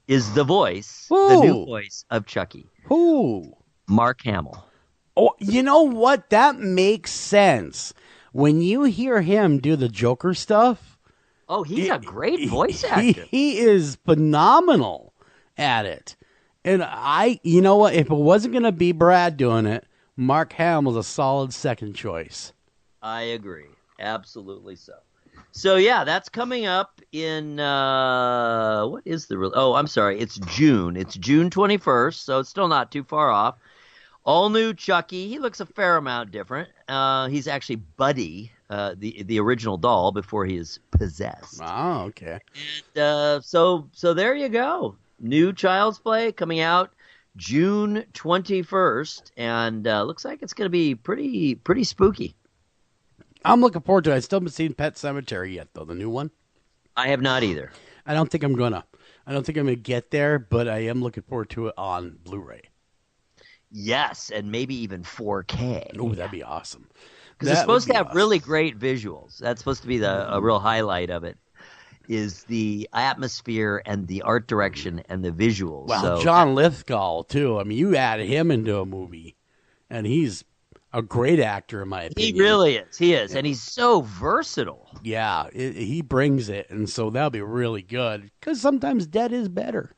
Is the voice, Who? the new voice of Chucky. Who? Mark Hamill. Oh, you know what? That makes sense. When you hear him do the Joker stuff. Oh, he's a great voice actor. He is phenomenal at it. And you know what? If it wasn't going to be Brad doing it, Mark Hamill's a solid second choice. I agree. Absolutely so. So, yeah, that's coming up in, what is the real? Oh, I'm sorry. It's June. It's June 21st, so it's still not too far off. All new Chucky. He looks a fair amount different. He's actually Buddy, the original doll, before he is possessed. Oh, okay. And, so there you go. New Child's Play coming out June 21st, and looks like it's going to be pretty spooky. I'm looking forward to it. I still haven't seen Pet Sematary yet, though, the new one. I have not either. I don't think I'm going to get there, but I am looking forward to it on Blu-ray. Yes, and maybe even 4K. Oh, that'd be awesome. Because it's supposed to have really great visuals. That's supposed to be a real highlight of it, is the atmosphere and the art direction and the visuals. Well, John Lithgow, too. I mean, you add him into a movie, and he's a great actor, in my opinion. He really is. He is, and he's so versatile. Yeah, he brings it, and so that'll be really good, because sometimes dead is better.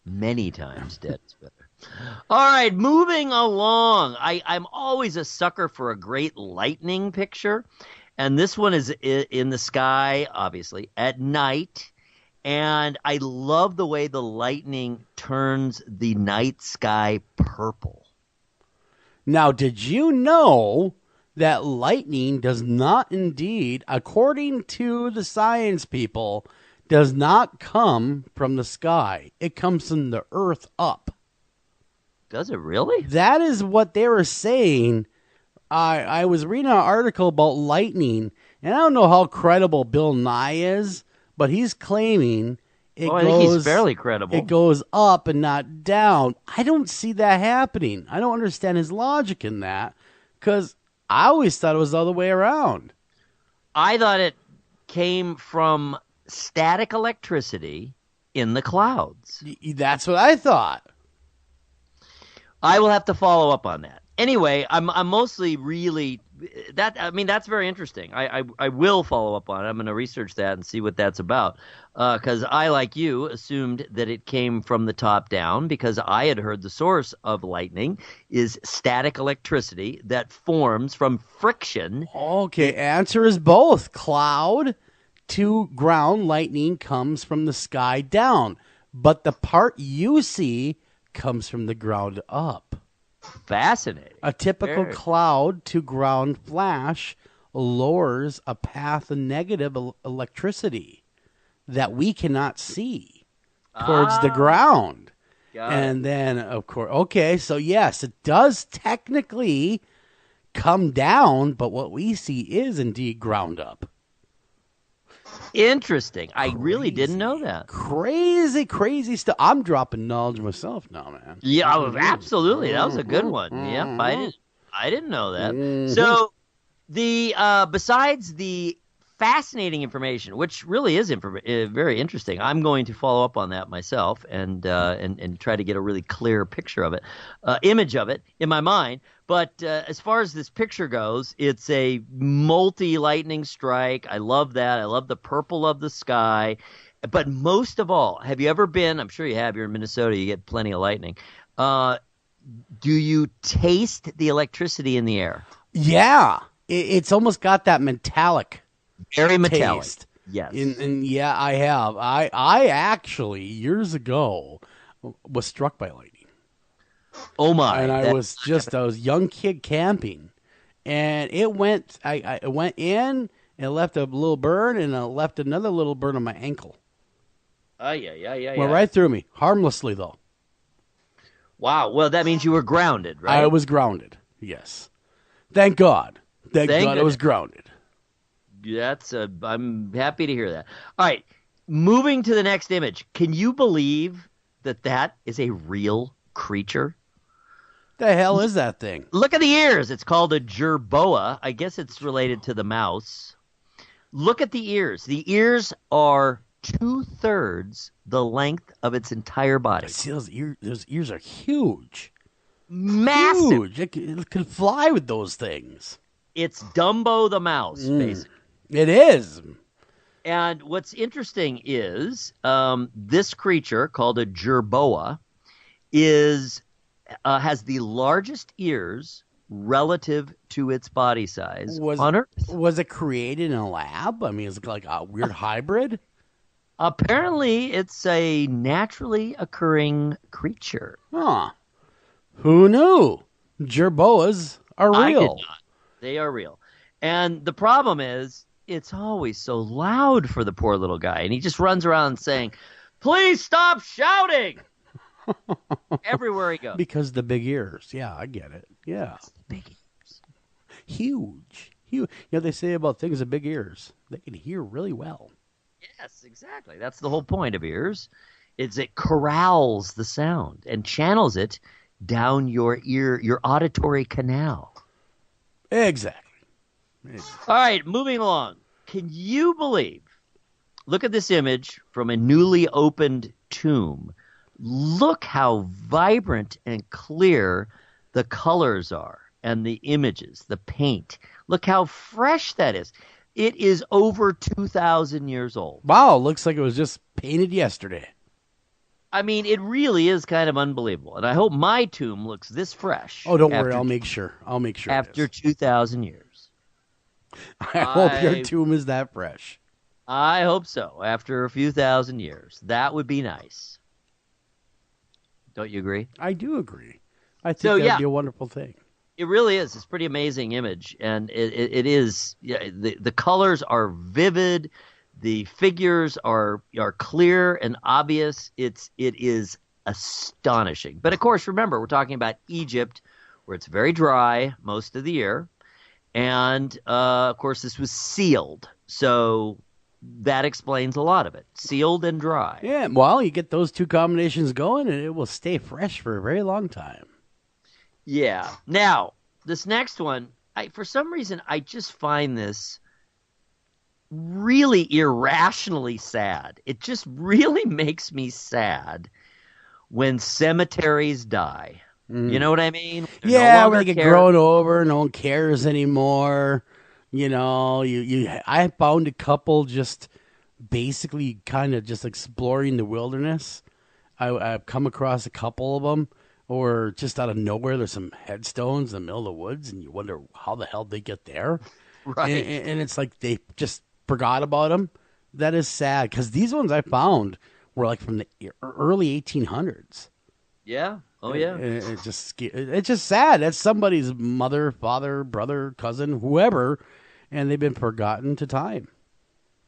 Many times dead is better. All right, moving along. I'm always a sucker for a great lightning picture, and this one is in the sky, obviously, at night, and I love the way the lightning turns the night sky purple. Now, did you know that lightning does not indeed, according to the science people, does not come from the sky? It comes from the earth up. Does it really? That is what they were saying. I was reading an article about lightning, and I don't know how credible Bill Nye is, but he's claiming I think he's fairly credible. It goes up and not down. I don't see that happening. I don't understand his logic in that, because I always thought it was the other way around. I thought it came from static electricity in the clouds. That's what I thought. I will have to follow up on that. Anyway, I'm mostly really that. I mean, that's very interesting. I will follow up on it. I'm going to research that and see what that's about. Because I, like you, assumed that it came from the top down because I had heard the source of lightning is static electricity that forms from friction. Okay, answer is both. Cloud to ground, lightning comes from the sky down. But the part you see comes from the ground up. Fascinating. A typical cloud to ground flash lowers a path of negative electricity that we cannot see towards the ground. And then, of course, okay, so yes, it does technically come down, but what we see is indeed ground up. Interesting. I really didn't know that. Crazy stuff. I'm dropping knowledge myself now, man. Yeah, absolutely. That was a good one. Yep, I didn't know that. So the besides the fascinating information, which really is very interesting, I'm going to follow up on that myself and try to get a really clear picture of it, image of it in my mind. But as far as this picture goes, it's a multi-lightning strike. I love that. I love the purple of the sky. But most of all, have you ever been, I'm sure you have, you're in Minnesota, you get plenty of lightning. Do you taste the electricity in the air? Yeah. It's almost got that metallic Very metallic. taste. Yes. And yeah, I have. I actually, years ago, was struck by lightning. Oh my! And I was a young kid camping, and it went. I went in and left a little burn, and I left another little burn on my ankle. Yeah. Went right through me, harmlessly though. Wow. Well, that means you were grounded, right? I was grounded. Yes. Thank God. Thank God I was grounded. I'm happy to hear that. All right. Moving to the next image. Can you believe that is a real creature? The hell is that thing? Look at the ears. It's called a jerboa. I guess it's related to the mouse. Look at the ears. The ears are 2/3 the length of its entire body. See, those ears are huge. Massive. Huge. It can fly with those things. It's Dumbo the mouse, basically. It is. And what's interesting is this creature called a jerboa has the largest ears relative to its body size on Earth. Was it created in a lab? I mean, is it like a weird hybrid? Apparently, it's a naturally occurring creature. Huh. Who knew? Jerboas are real. I did not. They are real. And the problem is, it's always so loud for the poor little guy. And he just runs around saying, "Please stop shouting!" Everywhere he goes. Because the big ears. Yeah, I get it. Yeah. Big ears. Huge. You know, they say about things with big ears, they can hear really well. Yes, exactly. That's the whole point of ears. It corrals the sound and channels it down your ear, your auditory canal. Exactly. All right, moving along. Can you believe? Look at this image from a newly opened tomb. Look how vibrant and clear the colors are and the images, the paint. Look how fresh that is. It is over 2,000 years old. Wow, looks like it was just painted yesterday. I mean, it really is kind of unbelievable. And I hope my tomb looks this fresh. Oh, don't worry. I'll make sure. After 2,000 years. I hope your tomb is that fresh. I hope so. After a few thousand years. That would be nice. Don't you agree? I do agree. I think that'd be a wonderful thing. It really is. It's a pretty amazing image. And it is. Yeah, the colors are vivid. The figures are clear and obvious. It is astonishing. But of course, remember, we're talking about Egypt, where it's very dry most of the year. And of course, this was sealed. So that explains a lot of it. Sealed and dry. Yeah, well, you get those two combinations going, and it will stay fresh for a very long time. Yeah. Now, this next one, for some reason, I just find this really irrationally sad. It just really makes me sad when cemeteries die. You know what I mean? They're no Yeah, longer when they get care- grown over, no one cares anymore. You know, I found a couple just basically kind of just exploring the wilderness. I've come across a couple of them, or just out of nowhere, there's some headstones in the middle of the woods, and you wonder how the hell they get there. Right. And it's like they just forgot about them. That is sad, because these ones I found were like from the early 1800s. Yeah. Oh, yeah. It's just sad. That's somebody's mother, father, brother, cousin, whoever, and they've been forgotten to time.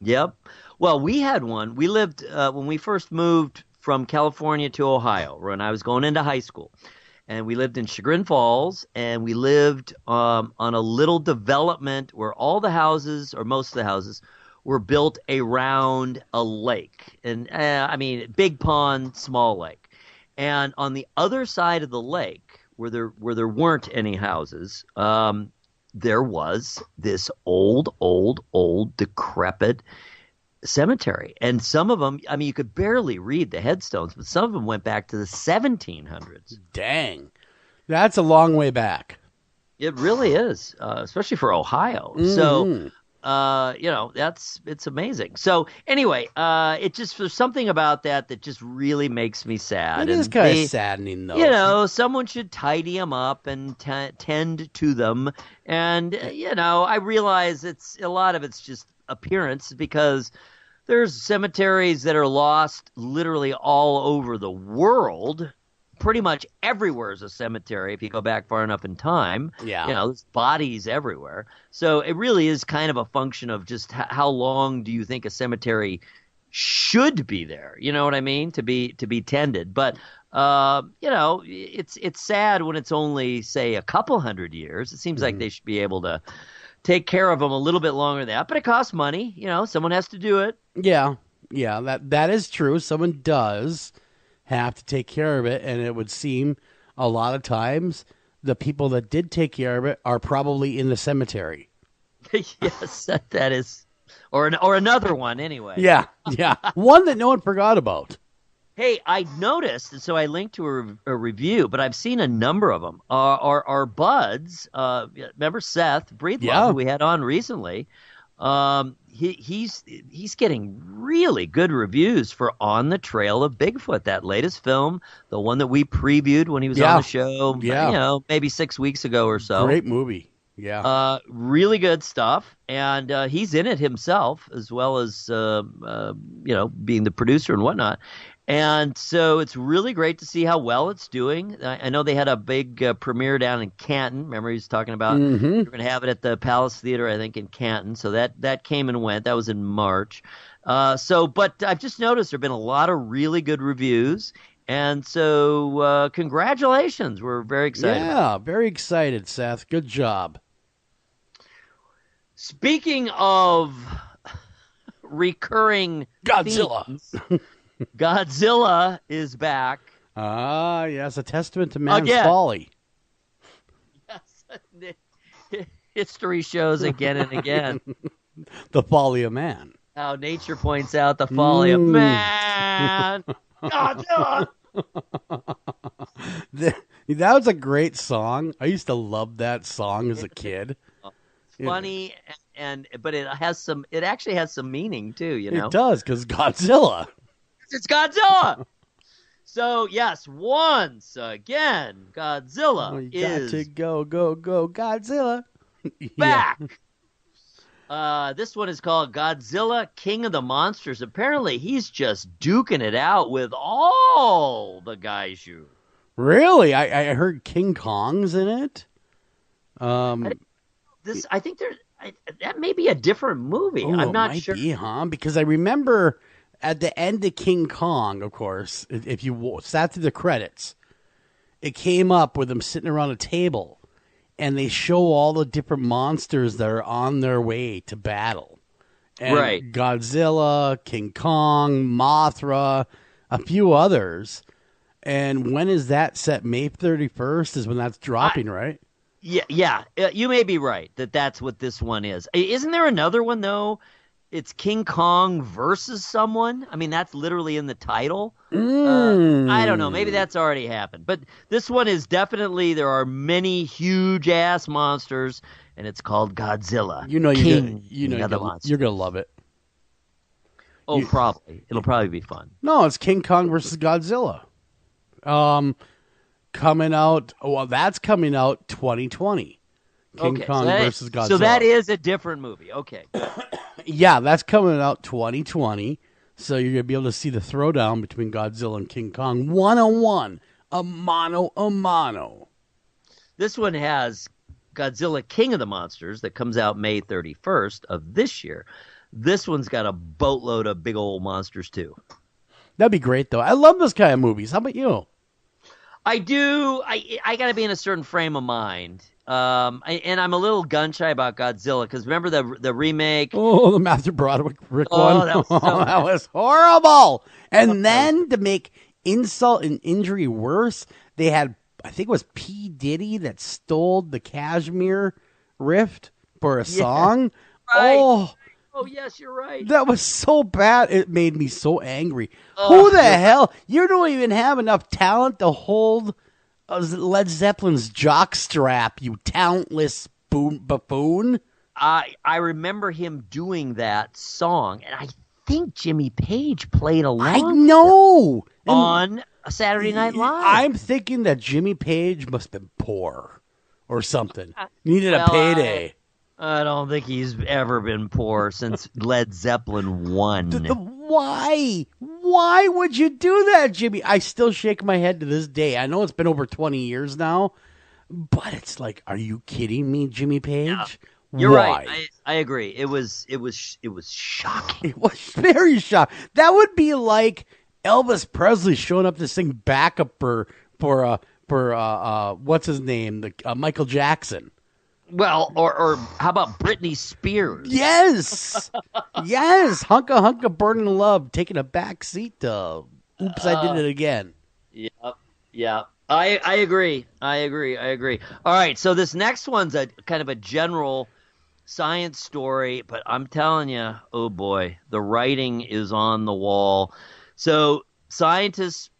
Yep. Well, we had one. We lived when we first moved from California to Ohio when I was going into high school. And we lived in Chagrin Falls, and we lived on a little development where all the houses, or most of the houses, were built around a lake. And I mean, big pond, small lake. And on the other side of the lake, where there weren't any houses, there was this old, decrepit cemetery. And some of them, I mean, you could barely read the headstones, but some of them went back to the 1700s. Dang. That's a long way back. It really is, especially for Ohio. Mm-hmm. So, it's amazing. So anyway, it just, there's something about that just really makes me sad. It is kind of saddening, though. You know, someone should tidy them up and tend to them. And, I realize a lot of it's just appearance, because there's cemeteries that are lost literally all over the world. Pretty much everywhere is a cemetery if you go back far enough in time. Yeah. There's bodies everywhere. So it really is kind of a function of just how long do you think a cemetery should be there? You know what I mean? To be tended. But it's sad when it's only, say, a couple hundred years. It seems like they should be able to take care of them a little bit longer than that, but it costs money. Someone has to do it. Yeah, that is true. Someone does have to take care of it, and it would seem a lot of times the people that did take care of it are probably in the cemetery. Yes, that is, or another one anyway. Yeah, one that no one forgot about. Hey, I noticed, and so I linked to a review, but I've seen a number of them. Our buds, remember Seth Breedlove, who we had on recently? He's getting really good reviews for On the Trail of Bigfoot, that latest film, the one that we previewed when he was on the show, maybe 6 weeks ago or so. Great movie. Yeah. Really good stuff. And he's in it himself, as well as, being the producer and whatnot. And so it's really great to see how well it's doing. I know they had a big premiere down in Canton. Remember, he was talking about We're going to have it at the Palace Theater, I think, in Canton. So that came and went. That was in March. But I've just noticed there have been a lot of really good reviews. And so congratulations. We're very excited. Yeah, very excited, Seth. Good job. Speaking of recurring Godzilla. themes, Godzilla is back. Ah, yes, a testament to man's Again. folly. Yes, history shows again and again The folly of man. how nature points out the folly of man. Godzilla. That was a great song. I used to love that song as a kid. Funny, but it actually has some meaning too. It does, because Godzilla. It's Godzilla. So yes, once again, Godzilla is got to go, Godzilla. back. This one is called Godzilla, King of the Monsters. Apparently, he's just duking it out with all the Gaiju. Really? I heard King Kong's in it. I think that may be a different movie. Oh, I'm not might sure. be, huh? Because I remember at the end of King Kong, of course, if you sat through the credits, it came up with them sitting around a table, and they show all the different monsters that are on their way to battle. And right. Godzilla, King Kong, Mothra, a few others. And when is that set? May 31st is when that's dropping, right? Yeah. You may be right that's what this one is. Isn't there another one, though, it's King Kong versus someone. I mean, that's literally in the title. I don't know. Maybe that's already happened. But this one is definitely, there are many huge-ass monsters, and it's called Godzilla. You're going to love it. Oh, probably. It'll probably be fun. No, it's King Kong versus Godzilla. Coming out, that's coming out 2020. King Kong versus Godzilla. So that is a different movie. Okay. Yeah, that's coming out 2020. So you're going to be able to see the throwdown between Godzilla and King Kong 1-on-1. A mano a mano. This one has Godzilla King of the Monsters that comes out May 31st of this year. This one's got a boatload of big old monsters, too. That'd be great, though. I love those kind of movies. How about you? I do. I got to be in a certain frame of mind. And I'm a little gun shy about Godzilla because remember the remake? Oh, the Matthew Broderick one. That was, that was horrible. And then to make insult and injury worse, they had, I think it was P. Diddy that stole the Kashmir rift for a song. Right. Oh, yes, you're right. That was so bad. It made me so angry. Who the hell? You don't even have enough talent to hold Led Zeppelin's jockstrap, you talentless buffoon. I remember him doing that song, and I think Jimmy Page played along. I know. On Saturday Night Live. I'm thinking that Jimmy Page must have been poor or something. Needed a payday. I don't think he's ever been poor since Led Zeppelin 1. Why? Why would you do that, Jimmy? I still shake my head to this day. I know it's been over 20 years now, but it's like, are you kidding me, Jimmy Page? Yeah, you're right. I agree. It was shocking. It was very shocking. That would be like Elvis Presley showing up to sing backup for what's his name, Michael Jackson. Well, or how about Britney Spears? Yes, yes, hunka burning love, taking a back seat to "Oops, I Did It Again." Yeah. I agree. All right, so this next one's a kind of a general science story, but I'm telling you, oh boy, the writing is on the wall. So scientists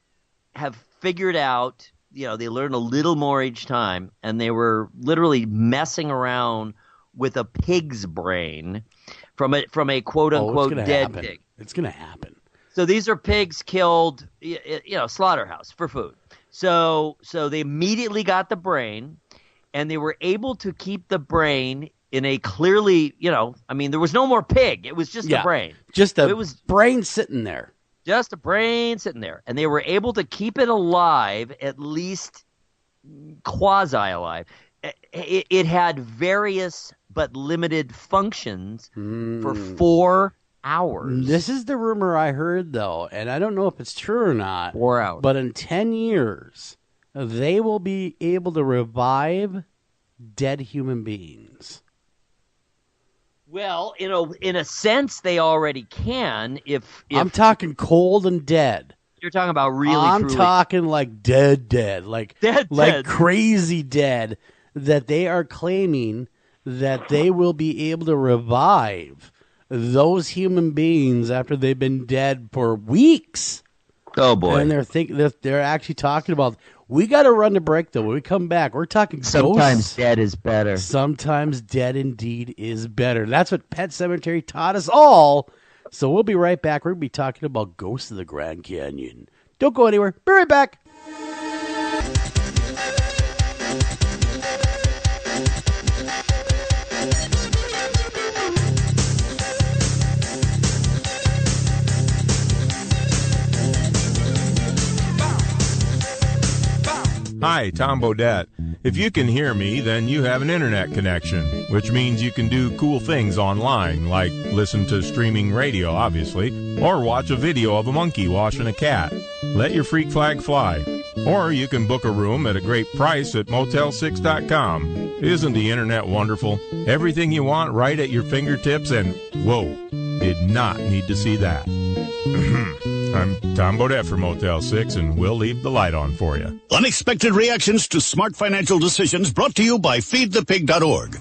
have figured out. They learn a little more each time, and they were literally messing around with a pig's brain from a quote unquote dead pig. It's going to happen. So these are pigs killed, slaughterhouse for food. So they immediately got the brain, and they were able to keep the brain in a clearly, there was no more pig. It was just a brain. Brain sitting there. Just a brain sitting there. And they were able to keep it alive, at least quasi-alive. It had various but limited functions for 4 hours. This is the rumor I heard, though, and I don't know if it's true or not. 4 hours. But in 10 years, they will be able to revive dead human beings. Well, in a sense, they already can. If I'm talking cold and dead. You're talking about really. I'm talking like dead, like crazy dead. That they are claiming that they will be able to revive those human beings after they've been dead for weeks. Oh boy! And they're actually talking about. We got to run the break, though. When we come back, we're talking sometimes ghosts. Dead is better. Sometimes dead indeed is better. That's what Pet Sematary taught us all. So we'll be right back. We're going to be talking about ghosts of the Grand Canyon. Don't go anywhere. Be right back. Hi, Tom Bodette. If you can hear me, then you have an internet connection, which means you can do cool things online, like listen to streaming radio, obviously, or watch a video of a monkey washing a cat. Let your freak flag fly. Or you can book a room at a great price at Motel6.com. Isn't the internet wonderful? Everything you want right at your fingertips, and whoa, did not need to see that. I'm Tom Bodette for Motel 6, and we'll leave the light on for you. Unexpected reactions to smart financial decisions brought to you by feedthepig.org.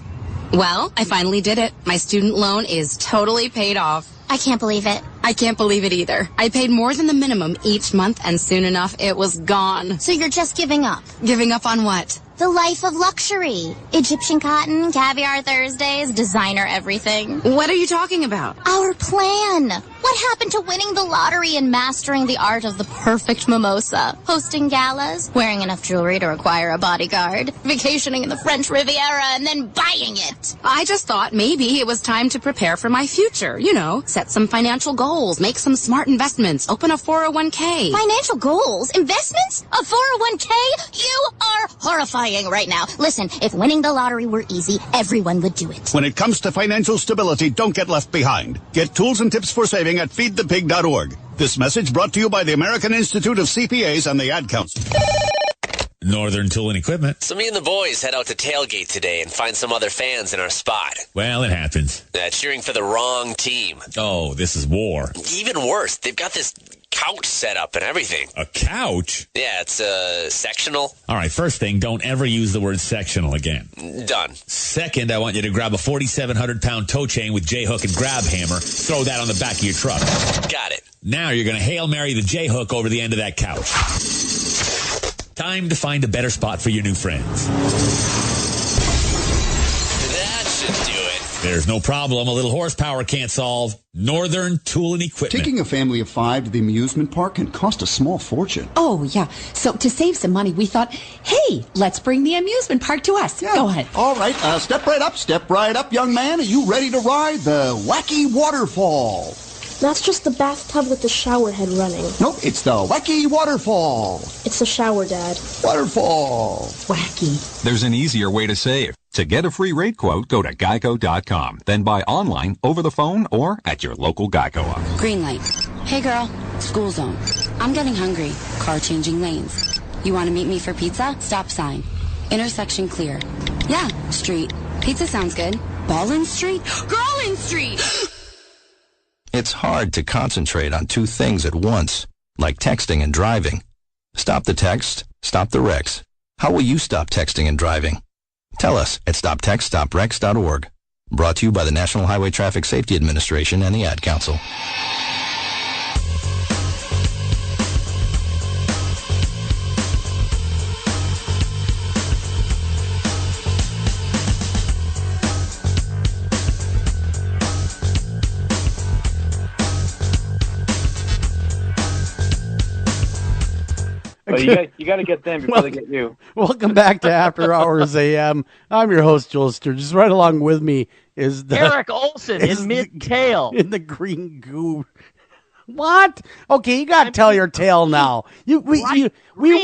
Well, I finally did it. My student loan is totally paid off. I can't believe it. I can't believe it either. I paid more than the minimum each month, and soon enough, it was gone. So you're just giving up? Giving up on what? The life of luxury. Egyptian cotton, caviar Thursdays, designer everything. What are you talking about? Our plan. What happened to winning the lottery and mastering the art of the perfect mimosa? Hosting galas, wearing enough jewelry to require a bodyguard, vacationing in the French Riviera, and then buying it. I just thought maybe it was time to prepare for my future. You know, set some financial goals, make some smart investments, open a 401k. Financial goals? Investments? A 401k? You are horrifying right now. Listen, if winning the lottery were easy, everyone would do it. When it comes to financial stability, don't get left behind. Get tools and tips for saving at feedthepig.org. This message brought to you by the American Institute of CPAs and the Ad Council. Northern Tool and Equipment. So me and the boys head out to tailgate today and find some other fans in our spot. Well, it happens. Cheering for the wrong team. Oh, this is war. Even worse, they've got this couch set up and everything. A couch? Yeah, it's sectional. All right, first thing, don't ever use the word sectional again. Done. Second, I want you to grab a 4,700-pound tow chain with J-hook and grab hammer. Throw that on the back of your truck. Got it. Now you're going to Hail Mary the J-hook over the end of that couch. Time to find a better spot for your new friends. That should do it. There's no problem a little horsepower can't solve. Northern Tool and Equipment. Taking a family of 5 to the amusement park can cost a small fortune. Oh, yeah. So to save some money, we thought, hey, let's bring the amusement park to us. Yeah. Go ahead. All right. Step right up, young man. Are you ready to ride the wacky waterfall? That's just the bathtub with the shower head running. Nope, it's the wacky waterfall. It's the shower, Dad. Waterfall. Wacky. There's an easier way to save. To get a free rate quote, go to geico.com. Then buy online, over the phone, or at your local Geico office. Green light. Hey, girl. School zone. I'm getting hungry. Car changing lanes. You want to meet me for pizza? Stop sign. Intersection clear. Yeah, street. Pizza sounds good. Ballin Street? Girlin Street! It's hard to concentrate on two things at once, like texting and driving. Stop the text, stop the wrecks. How will you stop texting and driving? Tell us at stoptextstoprex.org. Brought to you by the National Highway Traffic Safety Administration and the Ad Council. Well, you got to get them before they get you. Welcome back to After Hours AM. I'm your host, Joel Sturgis. Right along with me is Eric Olson in mid-tail. In the green goo. What? Okay, you got to tell your tale now. We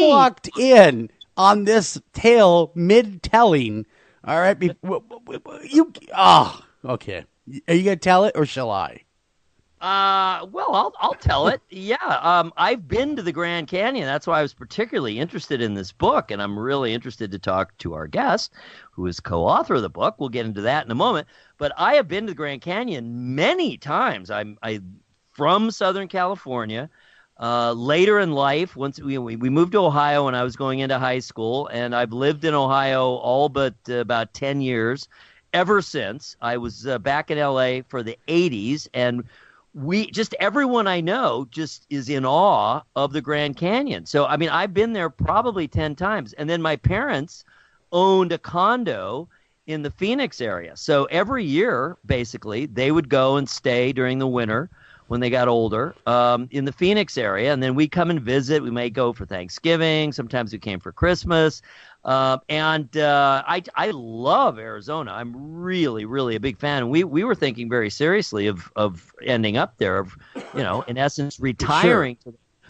walked in on this tale mid-telling. All right? Okay. Are you going to tell it or shall I? Well, I'll tell it. Yeah, I've been to the Grand Canyon. That's why I was particularly interested in this book, and I'm really interested to talk to our guest, who is co-author of the book. We'll get into that in a moment. But I have been to the Grand Canyon many times. I'm from Southern California. Later in life, once we moved to Ohio when I was going into high school, and I've lived in Ohio all but about 10 years ever since. I was back in L.A. for the 80s, and everyone I know just is in awe of the Grand Canyon. So, I mean, I've been there probably 10 times. And then my parents owned a condo in the Phoenix area. So every year, basically, they would go and stay during the winter when they got older in the Phoenix area. And then we come and visit. We may go for Thanksgiving. Sometimes we came for Christmas. I love Arizona. I'm really, really a big fan. And we were thinking very seriously of ending up there, in essence, retiring.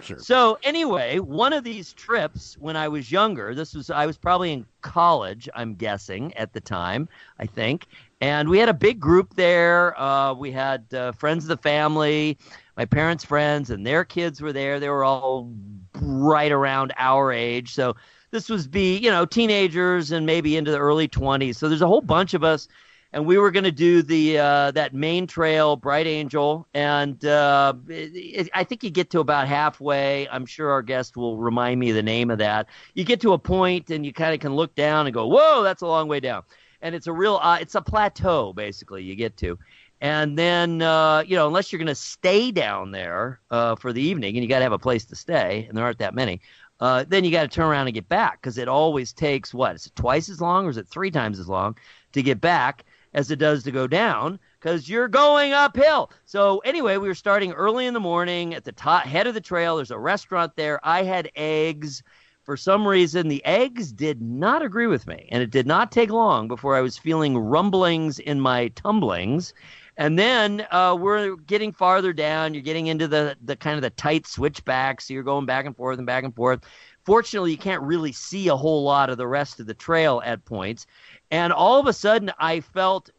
Sure. So anyway, one of these trips when I was younger, I was probably in college, I'm guessing, at the time, I think. And we had a big group there. We had friends of the family, my parents' friends, and their kids were there. They were all right around our age. So this was teenagers and maybe into the early 20s. So there's a whole bunch of us, and we were going to do that main trail, Bright Angel, and I think you get to about halfway. I'm sure our guest will remind me of the name of that. You get to a point, and you kind of can look down and go, whoa, that's a long way down. and it's a plateau basically you get to. And then, unless you're going to stay down there for the evening, and you got to have a place to stay, and there aren't that many, then you got to turn around and get back, because it always takes, is it twice as long or is it 3 times as long to get back as it does to go down, because you're going uphill. So anyway, we were starting early in the morning at the top head of the trail. There's a restaurant there. I had eggs. For some reason, the eggs did not agree with me, and it did not take long before I was feeling rumblings in my tumblings. And then we're getting farther down. You're getting into the kind of the tight switchback, so you're going back and forth and back and forth. Fortunately, you can't really see a whole lot of the rest of the trail at points. And all of a sudden, I felt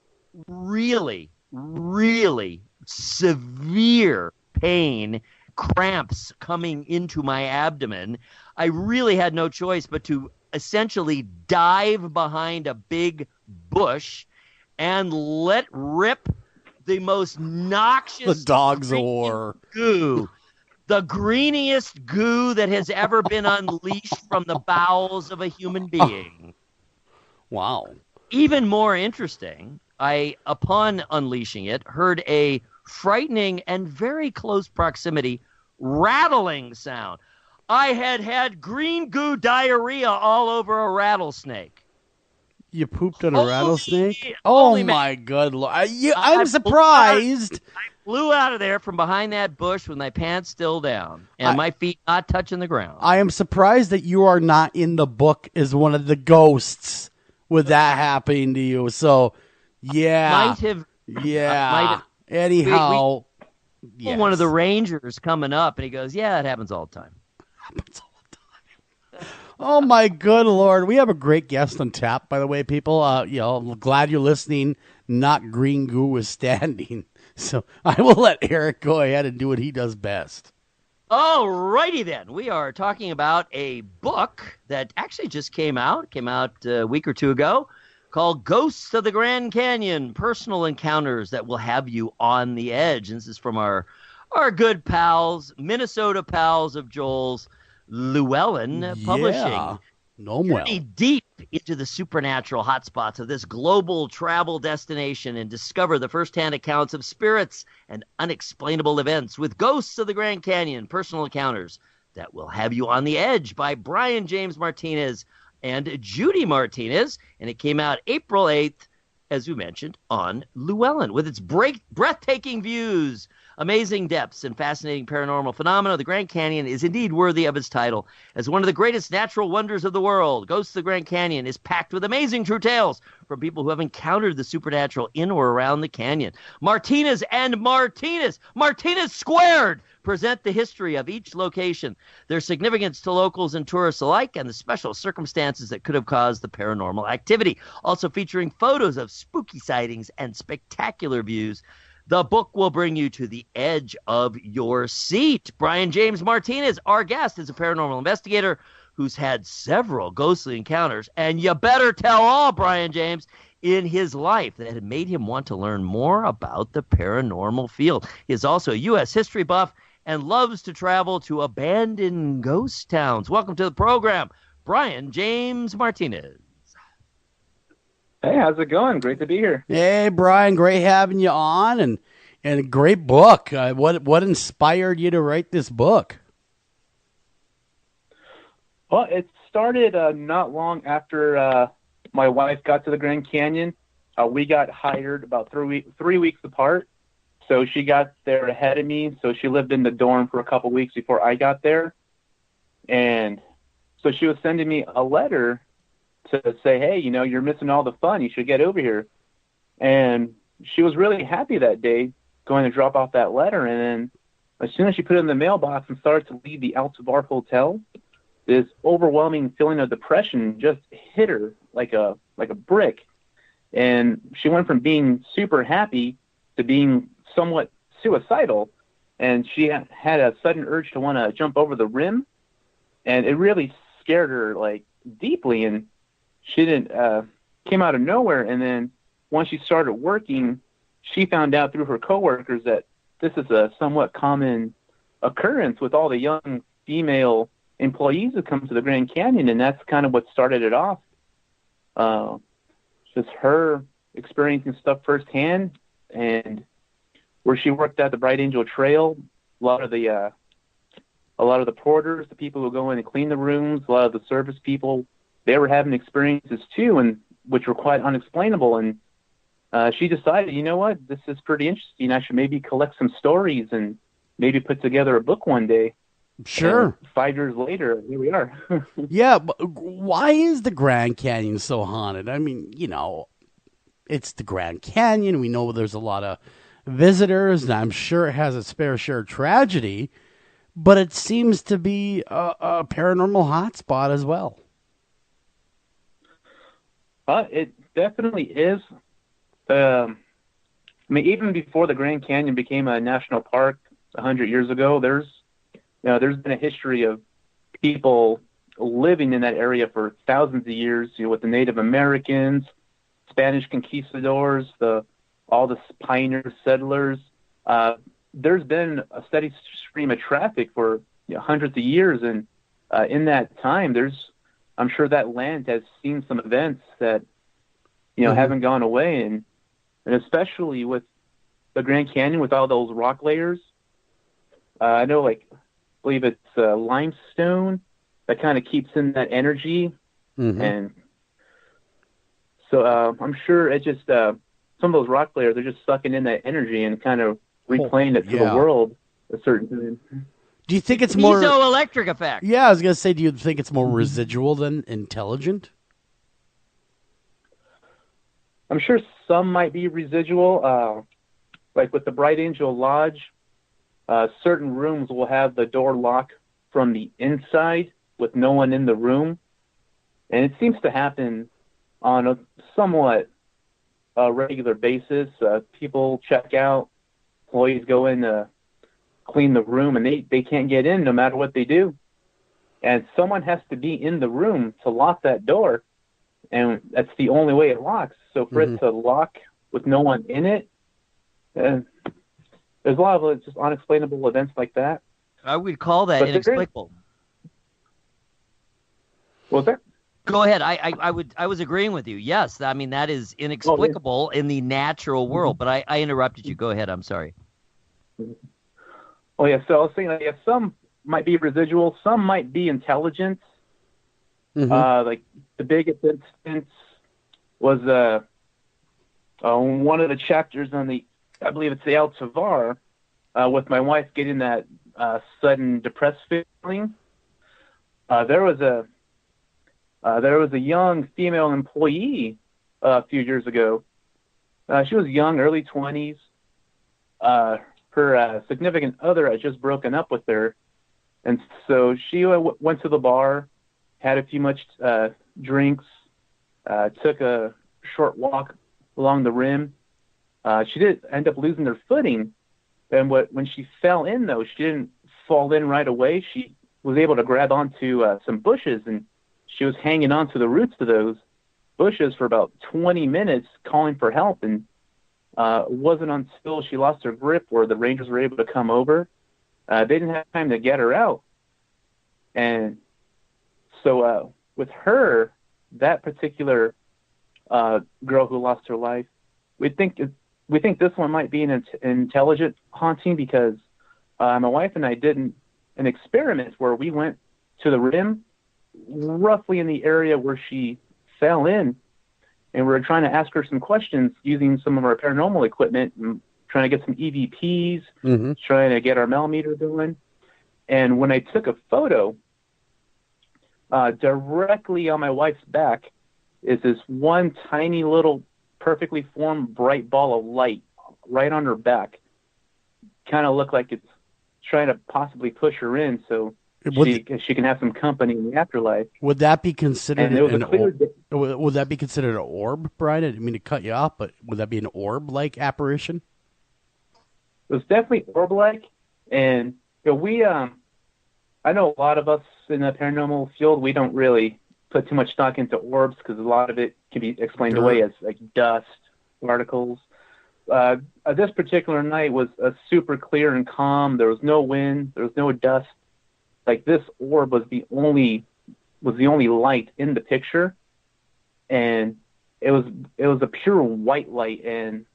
really, really severe pain, cramps coming into my abdomen. I really had no choice but to essentially dive behind a big bush and let rip the most noxious the dog's oar goo, the greeniest goo that has ever been unleashed from the bowels of a human being. Wow. Even more interesting, I, upon unleashing it, heard a frightening and very close proximity rattling sound. I had green goo diarrhea all over a rattlesnake. You pooped on a rattlesnake? Oh, my good Lord. I'm surprised. I flew out of there from behind that bush with my pants still down and my feet not touching the ground. I am surprised that you are not in the book as one of the ghosts with that happening to you. So, yeah. Might have. Anyhow. Yes. One of the rangers coming up, and he goes, yeah, it happens all the time. Oh, my good Lord. We have a great guest on tap, by the way, people. Glad you're listening. Not green goo is standing. So I will let Eric go ahead and do what he does best. All righty then. We are talking about a book that actually just came out. It came out a week or two ago, called Ghosts of the Grand Canyon, Personal Encounters That Will Have You on the Edge. And this is from our good pals, Minnesota pals of Joel's, Llewellyn Publishing. Journey deep into the supernatural hotspots of this global travel destination and discover the first-hand accounts of spirits and unexplainable events with Ghosts of the Grand Canyon, Personal Encounters That Will Have You on the Edge by Brian James Martinez and Judy Martinez. And it came out April 8th, as we mentioned, on Llewellyn. With its breathtaking views, amazing depths, and fascinating paranormal phenomena, the Grand Canyon is indeed worthy of its title. As one of the greatest natural wonders of the world, Ghosts of the Grand Canyon is packed with amazing true tales from people who have encountered the supernatural in or around the canyon. Martinez and Martinez squared, present the history of each location, their significance to locals and tourists alike, and the special circumstances that could have caused the paranormal activity. Also featuring photos of spooky sightings and spectacular views. The book will bring you to the edge of your seat. Brian James Martinez, our guest, is a paranormal investigator who's had several ghostly encounters, and you better tell all, Brian James, in his life that had made him want to learn more about the paranormal field. He is also a U.S. history buff and loves to travel to abandoned ghost towns. Welcome to the program, Brian James Martinez. Hey, how's it going? Great to be here. Hey, Brian, great having you on, and a great book. What inspired you to write this book? Well, it started not long after my wife got to the Grand Canyon. We got hired about 3 weeks apart, so she got there ahead of me. So she lived in the dorm for a couple weeks before I got there, and so she was sending me a letter to say, hey, you're missing all the fun. You should get over here. And she was really happy that day going to drop off that letter. And then as soon as she put it in the mailbox and started to leave the Altivar Hotel, this overwhelming feeling of depression just hit her like a brick. And she went from being super happy to being somewhat suicidal. And she had a sudden urge to want to jump over the rim. And it really scared her deeply. And she came out of nowhere, and then once she started working, she found out through her coworkers that this is a somewhat common occurrence with all the young female employees who come to the Grand Canyon, and that's kind of what started it off. just her experiencing stuff firsthand, and where she worked at the Bright Angel Trail, a lot of the porters, the people who go in and clean the rooms, a lot of the service people, they were having experiences too, and which were quite unexplainable. And she decided, you know what, this is pretty interesting. I should maybe collect some stories and maybe put together a book one day. Sure. And 5 years later, here we are. Yeah, but why is the Grand Canyon so haunted? I mean, it's the Grand Canyon. We know there's a lot of visitors, and I'm sure it has its fair share of tragedy, but it seems to be a paranormal hotspot as well. It definitely is. I mean, even before the Grand Canyon became a national park 100 years ago, there's been a history of people living in that area for thousands of years, with the Native Americans, Spanish conquistadors, all the pioneer settlers. There's been a steady stream of traffic for hundreds of years, and in that time, I'm sure that land has seen some events that haven't gone away, and especially with the Grand Canyon, with all those rock layers. I know, I believe it's limestone that kind of keeps in that energy, and so I'm sure it just some of those rock layers, they're just sucking in that energy and kind of replaying it to the world a certain time. Do you think it's more piezoelectric effect? Yeah, I was gonna say, do you think it's more residual than intelligent? I'm sure some might be residual. Like with the Bright Angel Lodge, certain rooms will have the door lock from the inside with no one in the room. And it seems to happen on a somewhat regular basis. People check out, employees go in to clean the room, and they can't get in no matter what they do. And someone has to be in the room to lock that door, and that's the only way it locks. So for it to lock with no one in it, there's a lot of just unexplainable events like that. I would call that inexplicable. What was that? Go ahead. I was agreeing with you. Yes, I mean that is inexplicable in the natural world. But I interrupted you. Go ahead. I'm sorry. Oh yeah. So I was saying, some might be residual, some might be intelligence. Like the biggest instance was one of the chapters on I believe it's the El Tavar, with my wife getting that sudden depressed feeling. There was a young female employee a few years ago. She was young, early 20s. Her significant other had just broken up with her, and so she went to the bar, had a few much drinks, took a short walk along the rim. She did end up losing her footing, and when she fell in, though, she didn't fall in right away. She was able to grab onto some bushes, and she was hanging on to the roots of those bushes for about 20 minutes, calling for help. And it wasn't until she lost her grip where the Rangers were able to come over. They didn't have time to get her out. And so with her, that particular girl who lost her life, we think this one might be an intelligent haunting, because my wife and I did an experiment where we went to the rim, roughly in the area where she fell in, and we were trying to ask her some questions using some of our paranormal equipment and trying to get some EVPs, trying to get our millimeter going. And when I took a photo, directly on my wife's back is this one tiny little perfectly formed bright ball of light right on her back. Kind of looked like it's trying to possibly push her in so she can have some company in the afterlife. Would that be considered would that be considered an orb, Brian? I didn't mean to cut you off, but would that be an orb-like apparition? It was definitely orb-like, and I know a lot of us in the paranormal field, we don't really put too much stock into orbs because a lot of it can be explained away as like dust, particles. This particular night was super clear and calm. There was no wind. There was no dust. Like, this orb was the only light in the picture, and it was a pure white light, and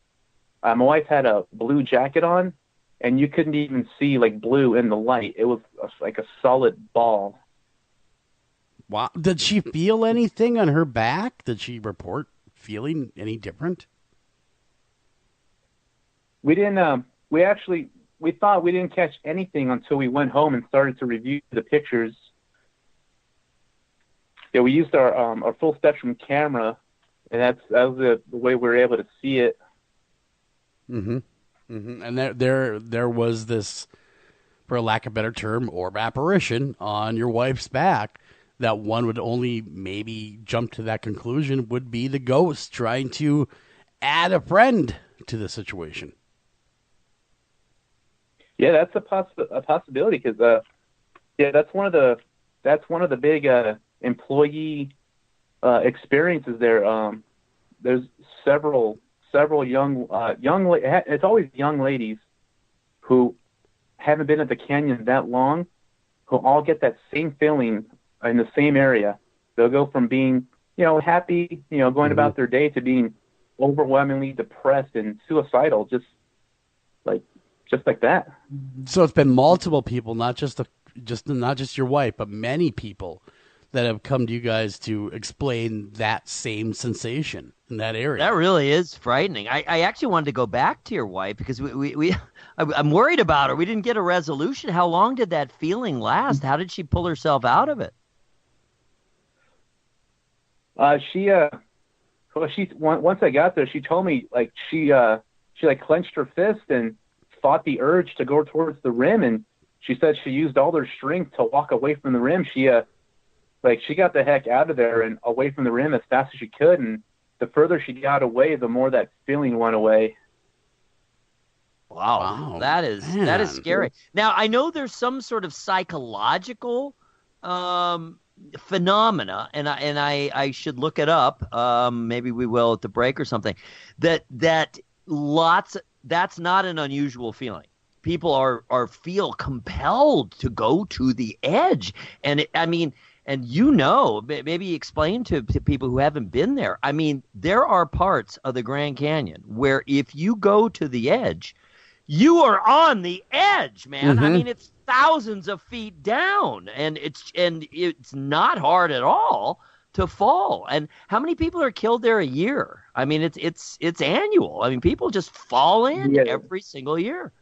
my wife had a blue jacket on, and you couldn't even see like blue in the light. It was like a solid ball. Wow. Did she feel anything on her back? Did she report feeling any different? We didn't. We thought we didn't catch anything until we went home and started to review the pictures. Yeah, we used our full spectrum camera, and that was the way we were able to see it. Mm-hmm. Mm-hmm. And there was this, for lack of a better term, orb apparition on your wife's back that one would only maybe jump to that conclusion would be the ghost trying to add a friend to the situation. Yeah, that's a possibility because that's one of the big employee experiences there. There's several young it's always young ladies who haven't been at the canyon that long who all get that same feeling in the same area. They'll go from being happy going about their day to being overwhelmingly depressed and suicidal just like that. So it's been multiple people, not just your wife, but many people that have come to you guys to explain that same sensation in that area. That really is frightening. I actually wanted to go back to your wife because I'm worried about her. We didn't get a resolution. How long did that feeling last? How did she pull herself out of it? Once I got there, she told me like she clenched her fist and fought the urge to go towards the rim, and she said she used all her strength to walk away from the rim. She got the heck out of there and away from the rim as fast as she could, and the further she got away, the more that feeling went away. Wow. That is scary. Now, I know there's some sort of psychological phenomena, and I should look it up. Maybe we will at the break or something. That's not an unusual feeling. People feel compelled to go to the edge, and maybe explain to people who haven't been there. I mean, there are parts of the Grand Canyon where if you go to the edge, you are on the edge, man. Mm-hmm. I mean, it's thousands of feet down, and it's not hard at all to fall. And how many people are killed there a year? I mean, it's annual. I mean, people just fall in every single year.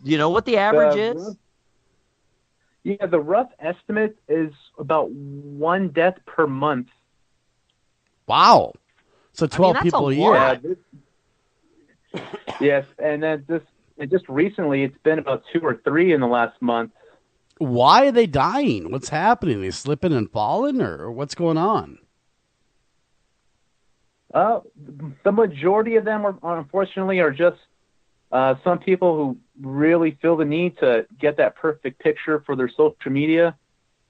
Do you know what the average is? Yeah, the rough estimate is about 1 death per month. Wow. So 12 people a year. Yes, and then just recently, it's been about 2 or 3 in the last month. Why are they dying? What's happening? Are they slipping and falling, or what's going on? The majority of them unfortunately are just some people who really feel the need to get that perfect picture for their social media.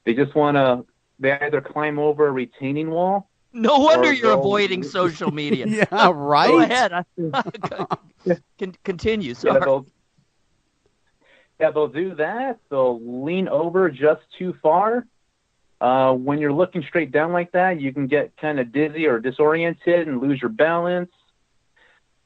They just they either climb over a retaining wall. No wonder you're avoiding social media. Yeah, right. Go ahead. Continue. Sorry. They'll do that. They'll lean over just too far. When you're looking straight down like that, you can get kind of dizzy or disoriented and lose your balance.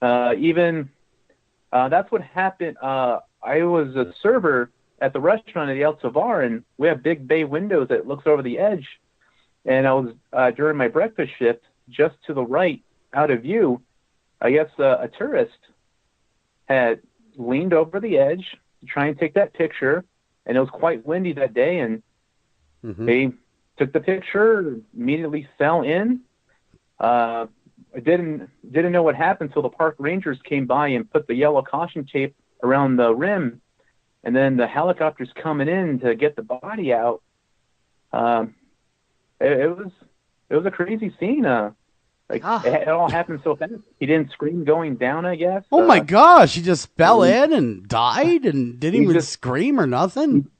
That's what happened. I was a server at the restaurant at the El Tovar, and we have big bay windows that looks over the edge. And I was during my breakfast shift, just to the right, out of view, I guess a tourist had leaned over the edge to try and take that picture, and it was quite windy that day, and they took the picture, immediately fell in. I didn't know what happened until the park rangers came by and put the yellow caution tape around the rim, and then the helicopters coming in to get the body out. It was a crazy scene. It all happened so fast. He didn't scream going down, I guess. Oh my gosh, he just fell in and died and didn't even scream or nothing?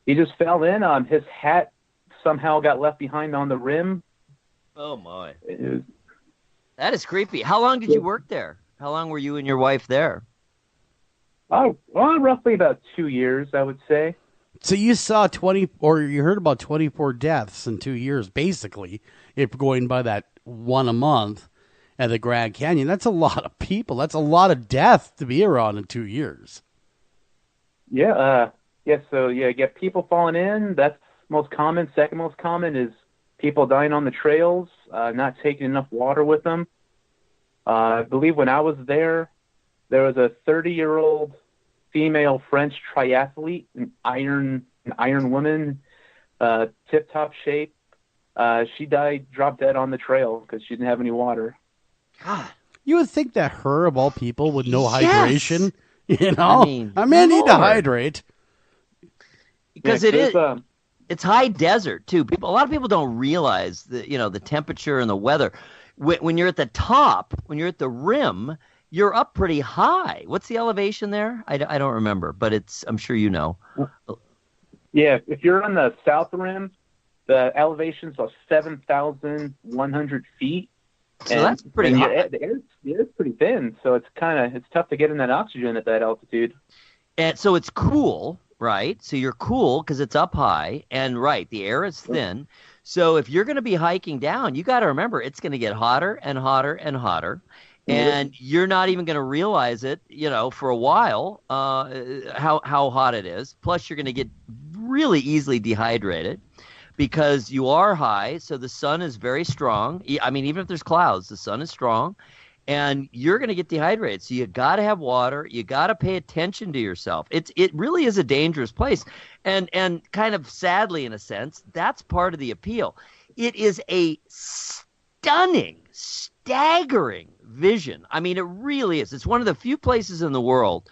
He just fell in. His hat somehow got left behind on the rim. Oh my. That is creepy. How long did you work there? How long were you and your wife there? Roughly about 2 years, I would say. So you saw 20, or you heard about 24 deaths in 2 years, basically, if going by that one a month at the Grand Canyon. That's a lot of people. That's a lot of death to be around in 2 years. Yeah. So you get people falling in. That's most common. Second most common is people dying on the trails, not taking enough water with them. I believe when I was there was a 30-year-old female French triathlete, an iron woman, tip-top shape. She dropped dead on the trail because she didn't have any water. God. You would think that her, of all people, would know Yes. hydration. You know? I need to hydrate. Because it's high desert, too. A lot of people don't realize the temperature and the weather. When you're at the top, when you're at the rim, you're up pretty high. What's the elevation there? I don't remember, but I'm sure you know. Yeah, if you're on the south rim, the elevation's about 7,100 feet. So that's pretty high. The air's pretty thin, so it's tough to get in that oxygen at that altitude. And so it's cool, right? So you're cool because it's up high, and right, the air is thin. So if you're going to be hiking down, you got to remember it's going to get hotter and hotter and hotter. And you're not even going to realize it, for a while, how hot it is. Plus, you're going to get really easily dehydrated because you are high. So the sun is very strong. I mean, even if there's clouds, the sun is strong. And you're going to get dehydrated. So you got to have water. You got to pay attention to yourself. It really is a dangerous place. And kind of sadly, in a sense, that's part of the appeal. It is a stunning, staggering vision. I mean, it really is. It's one of the few places in the world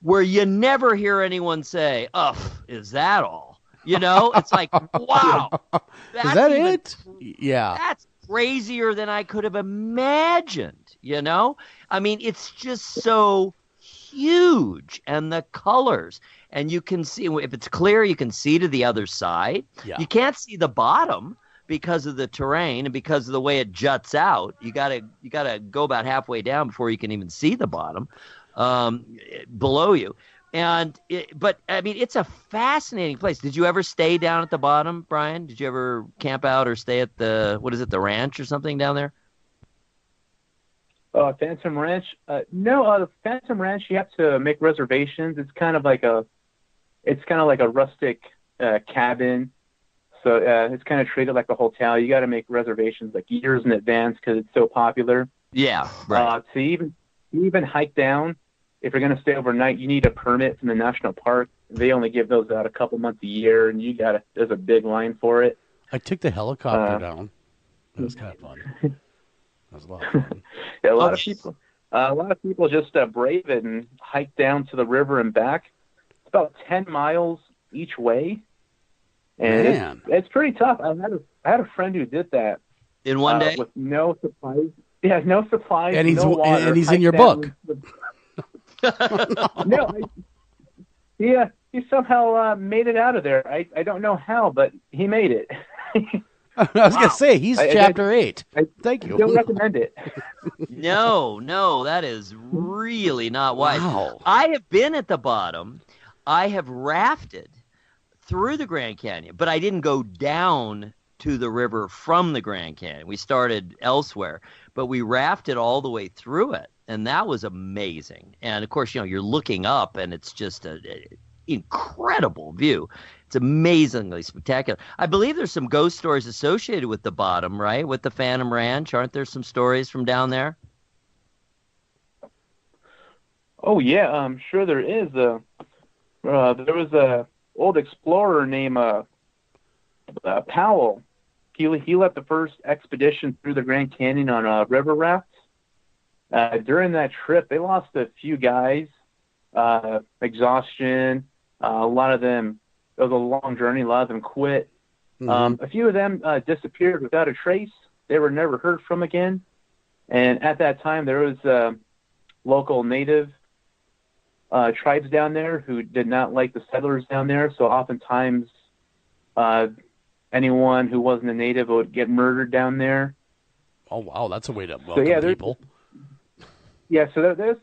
where you never hear anyone say, "Ugh, is that all?" It's like, wow. Is that it? Yeah. That's crazier than I could have imagined, I mean, it's just so huge, and the colors, and you can see, if it's clear, you can see to the other side. Yeah. You can't see the bottom because of the terrain and because of the way it juts out. You gotta go about halfway down before you can even see the bottom below you. But I mean, it's a fascinating place. Did you ever stay down at the bottom, Brian? Did you ever camp out or stay at the ranch or something down there? Phantom Ranch? No, the Phantom Ranch, you have to make reservations. It's kind of like a rustic cabin. So it's kind of treated like a hotel. You got to make reservations like years in advance because it's so popular. Yeah, right. So you even hike down. If you're going to stay overnight, you need a permit from the national park. They only give those out a couple months a year, and there's a big line for it. I took the helicopter down. It was kind of fun. That was a lot of fun. Yeah, a lot of people just brave it and hike down to the river and back. It's about 10 miles each way. And it's pretty tough. I had a friend who did that in one day with no supplies. Yeah, no supplies. And no water. And he's in your book. He somehow made it out of there. I don't know how, but he made it. I was going to say, he's chapter 8. Thank you. I don't recommend it. No, that is really not wise. Wow. I have been at the bottom. I have rafted through the Grand Canyon, but I didn't go down to the river from the Grand Canyon. We started elsewhere, but we rafted all the way through it, and that was amazing. And of course, you're looking up, and it's just an incredible view. It's amazingly spectacular. I believe there's some ghost stories associated with the bottom, right? With the Phantom Ranch, aren't there some stories from down there? Oh yeah, I'm sure there is. There was a old explorer named Powell. He led the first expedition through the Grand Canyon on a river raft. During that trip, they lost a few guys, exhaustion. A lot of them, it was a long journey. A lot of them quit. A few of them disappeared without a trace. They were never heard from again. And at that time, there was local native tribes down there who did not like the settlers down there. So oftentimes, anyone who wasn't a native would get murdered down there. Oh wow, that's a way to welcome people. Yeah, so there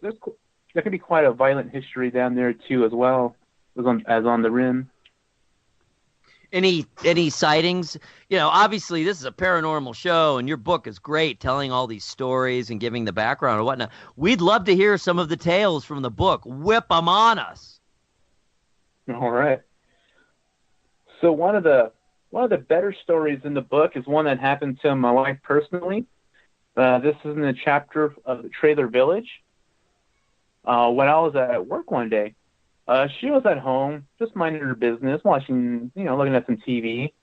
can be quite a violent history down there too, as well as on the rim. Any sightings? Obviously this is a paranormal show, and your book is great, telling all these stories and giving the background and whatnot. We'd love to hear some of the tales from the book. Whip them on us. All right. So one of the better stories in the book is one that happened to my wife personally. This is in the chapter of the Trailer Village. When I was at work one day, she was at home, just minding her business, watching, looking at some TV.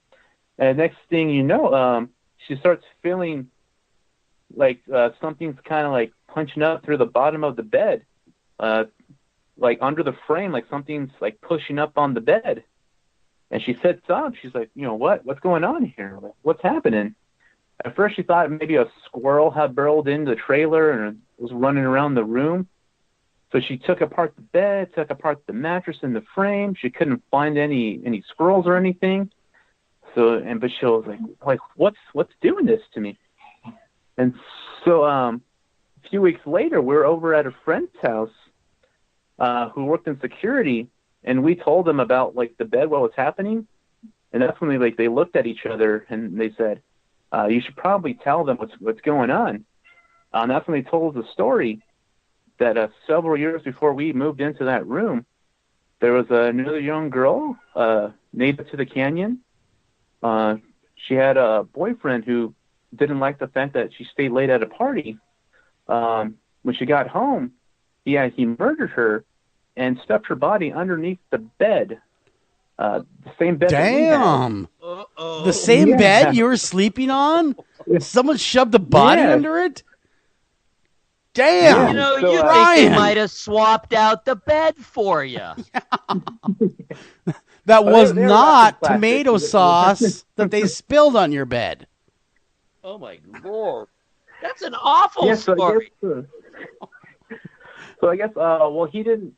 And next thing you know, she starts feeling like something's kind of like punching up through the bottom of the bed, like under the frame, like something's like pushing up on the bed. And she sits up. She's like, what's going on here? Like, what's happening? At first she thought maybe a squirrel had burrowed into the trailer and was running around the room. So she took apart the bed, took apart the mattress and the frame. She couldn't find any squirrels or anything. But she was like, what's doing this to me? And so a few weeks later, we were over at a friend's house who worked in security, and we told them about like the bed, what was happening. And that's when they looked at each other and they said, you should probably tell them what's going on. And that's when they told us the story that several years before we moved into that room, there was another young girl native to the canyon. She had a boyfriend who didn't like the fact that she stayed late at a party. When she got home, he murdered her and stuffed her body underneath the bed. The same bed. Damn. The same bed you were sleeping on? Someone shoved a body under it? Damn. You think they might have swapped out the bed for you. That was not tomato sauce that they spilled on your bed. Oh, my Lord. That's an awful story. So I guess, he didn't.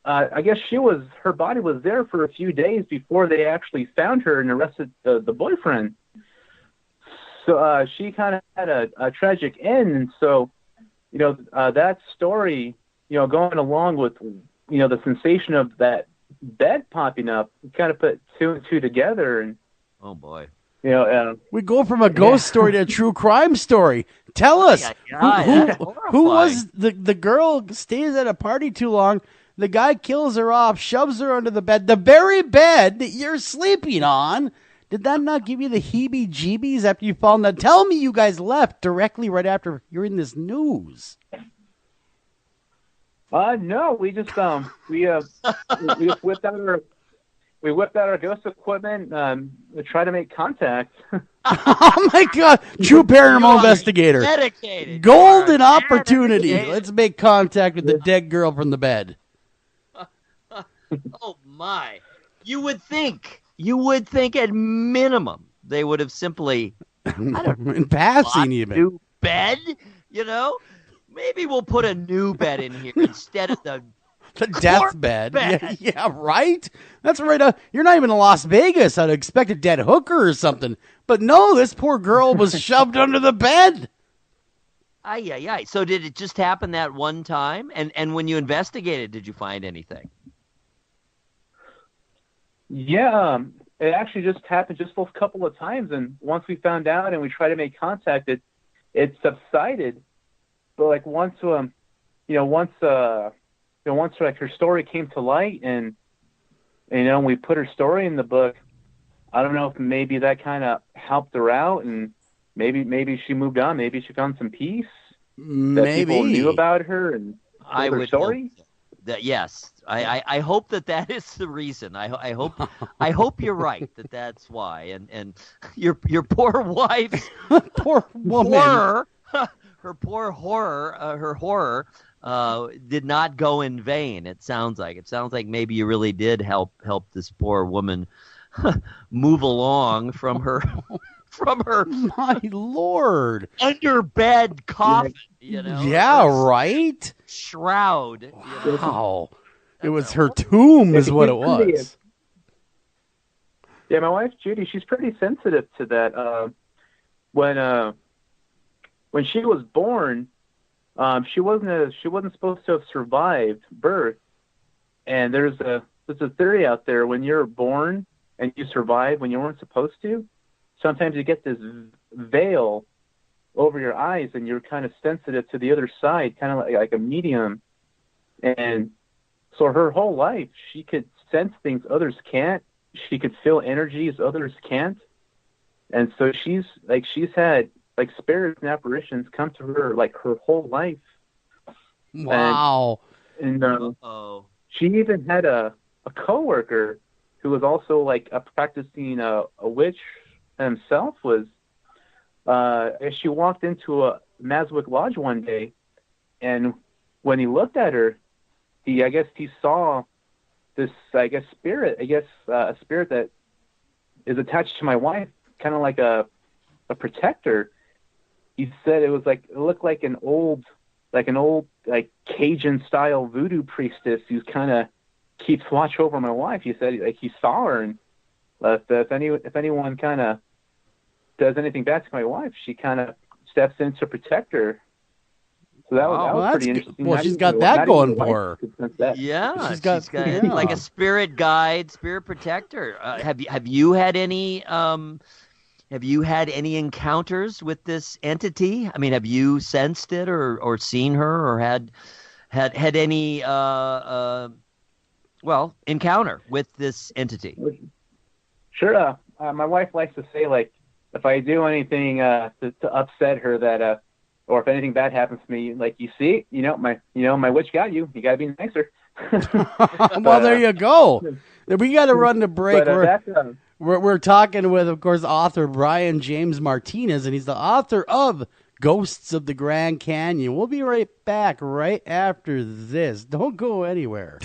I guess her body was there for a few days before they actually found her and arrested the boyfriend. So she kind of had a tragic end. And so, that story, going along with, the sensation of that bed popping up, kind of put two and two together. And oh boy, we go from a ghost story to a true crime story. Tell us, who was the girl stays at a party too long? The guy kills her off, shoves her under the bed, the very bed that you're sleeping on. Did that not give you the heebie-jeebies after you fall down? Tell me you guys left directly right after hearing this news. No, we just we just whipped out our ghost equipment, to try to make contact. Oh my God! True paranormal investigator. Dedicated. Golden opportunity. Dedicated. Let's make contact with the dead girl from the bed. Oh my! You would think at minimum they would have simply, in passing even, new bed. Maybe we'll put a new bed in here instead of the death bed. Yeah, right? That's right. You're not even in Las Vegas. I'd expect a dead hooker or something. But no, this poor girl was shoved under the bed. Ay. So did it just happen that one time? And when you investigated, did you find anything? Yeah, it actually just happened just a couple of times. And once we found out and we tried to make contact, it subsided. But once her story came to light and we put her story in the book, I don't know if maybe that kind of helped her out and maybe she moved on, maybe she found some peace that people knew about her and her story. Yes, I hope that is the reason. I hope you're right that's why. And your poor wife's poor woman. Her poor horror did not go in vain. It sounds like maybe you really did help this poor woman move along from her my Lord, underbed coffin. Yeah, right. Shroud. Wow, it was her tomb, is what it was. Yeah, my wife Judy, she's pretty sensitive to that. When she was born, she wasn't supposed to have survived birth, and there's a theory out there when you're born, and you survive when you weren't supposed to, sometimes you get this veil over your eyes and you're kind of sensitive to the other side, kind of like a medium. And so her whole life, she could sense things others can't. She could feel energies others can't. And so she's had like spirits and apparitions come to her like her whole life. Wow. And she even had a coworker who was also like a practicing a witch himself. Was as she walked into a Maswick Lodge one day, and when he looked at her, he saw this spirit. A spirit that is attached to my wife, kind of like a protector. He said it looked like an old Cajun style voodoo priestess who's kind of keeps watch over my wife. He said he saw her, and if anyone kind of does anything bad to my wife, she kind of steps in to protect her. So that was pretty interesting. Well, she's got that going for her. Yeah, she's got like a spirit guide, spirit protector. Have you had any encounters with this entity? I mean, have you sensed it or seen her or had any encounter with this entity? Sure. My wife likes to say, like, if I do anything to upset her, that or if anything bad happens to me, like, you see, my witch got you. You got to be nicer. Well, there you go. We got to run the break. We're talking with, of course, author Brian James Martinez, and he's the author of Ghosts of the Grand Canyon. We'll be right back right after this. Don't go anywhere.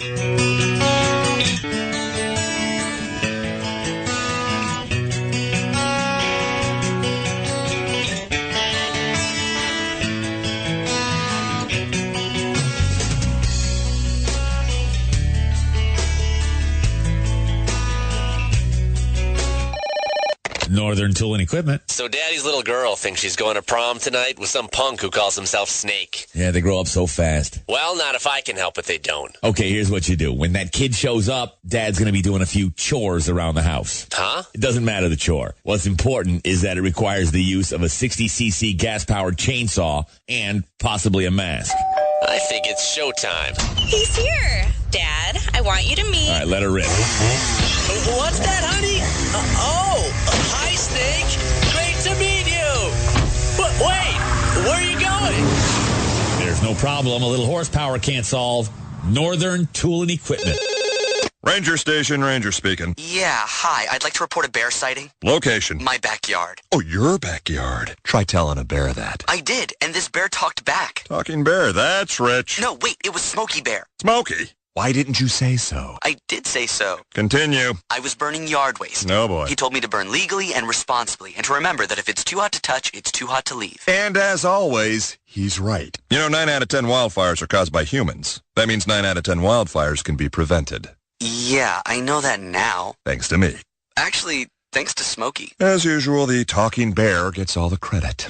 Northern Tool and Equipment. So Daddy's little girl thinks she's going to prom tonight with some punk who calls himself Snake. Yeah, they grow up so fast. Well, not if I can help it, they don't. Okay, here's what you do. When that kid shows up, Dad's going to be doing a few chores around the house. Huh? It doesn't matter the chore. What's important is that it requires the use of a 60cc gas-powered chainsaw and possibly a mask. I think it's showtime. He's here. Dad, I want you to meet... All right, let her rip. What's that, honey? Hi, Snake. Great to meet you. But wait, where are you going? There's no problem a little horsepower can't solve. Northern Tool and Equipment. Ranger Station, Ranger speaking. Yeah, hi. I'd like to report a bear sighting. Location. My backyard. Oh, your backyard. Try telling a bear that. I did, and this bear talked back. Talking bear, that's rich. No, wait, it was Smokey Bear. Smokey? Why didn't you say so? I did say so. Continue. I was burning yard waste. No, boy. He told me to burn legally and responsibly, and to remember that if it's too hot to touch, it's too hot to leave. And as always, he's right. 9 out of 10 wildfires are caused by humans. That means 9 out of 10 wildfires can be prevented. Yeah, I know that now. Thanks to me. Actually, thanks to Smokey. As usual, the talking bear gets all the credit.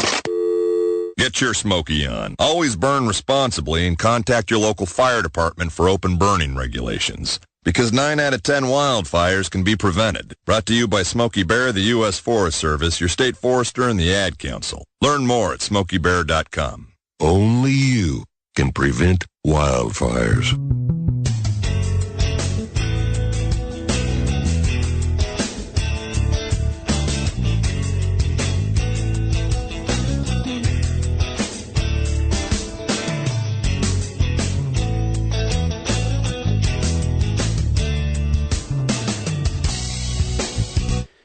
Get your Smokey on. Always burn responsibly and contact your local fire department for open burning regulations. Because 9 out of 10 wildfires can be prevented. Brought to you by Smokey Bear, the U.S. Forest Service, your state forester, and the Ad Council. Learn more at smokeybear.com. Only you can prevent wildfires.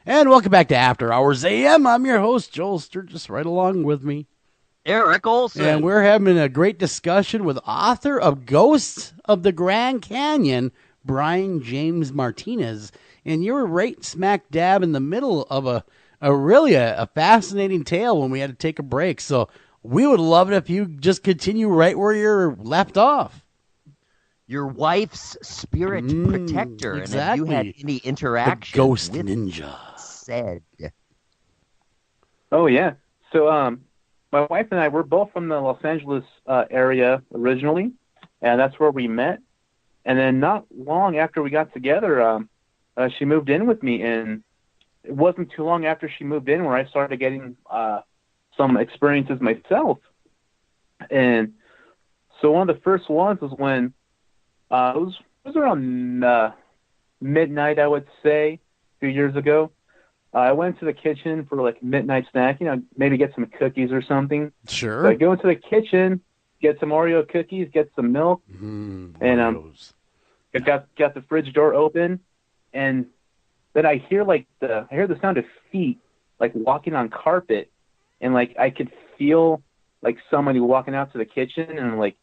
And welcome back to After Hours AM. I'm your host, Joel Sturgis, right along with me, Eric Olson. And we're having a great discussion with author of Ghosts of the Grand Canyon, Brian James Martinez. And you're right smack dab in the middle of a really fascinating tale when we had to take a break. So we would love it if you just continue right where you're left off. Your wife's spirit protector. Exactly. And have you had any interaction the ghost with ninja? Said. Oh, yeah. So my wife and I, we're both from the Los Angeles area originally, and that's where we met. And then not long after we got together, she moved in with me, and it wasn't too long after she moved in where I started getting some experiences myself. And so one of the first ones was when it was around midnight, I would say, a few years ago. I went to the kitchen for like midnight snack, maybe get some cookies or something. Sure. So I go into the kitchen, get some Oreo cookies, get some milk, and I got the fridge door open, and then I hear the sound of feet like walking on carpet, and like I could feel like somebody walking out to the kitchen, and like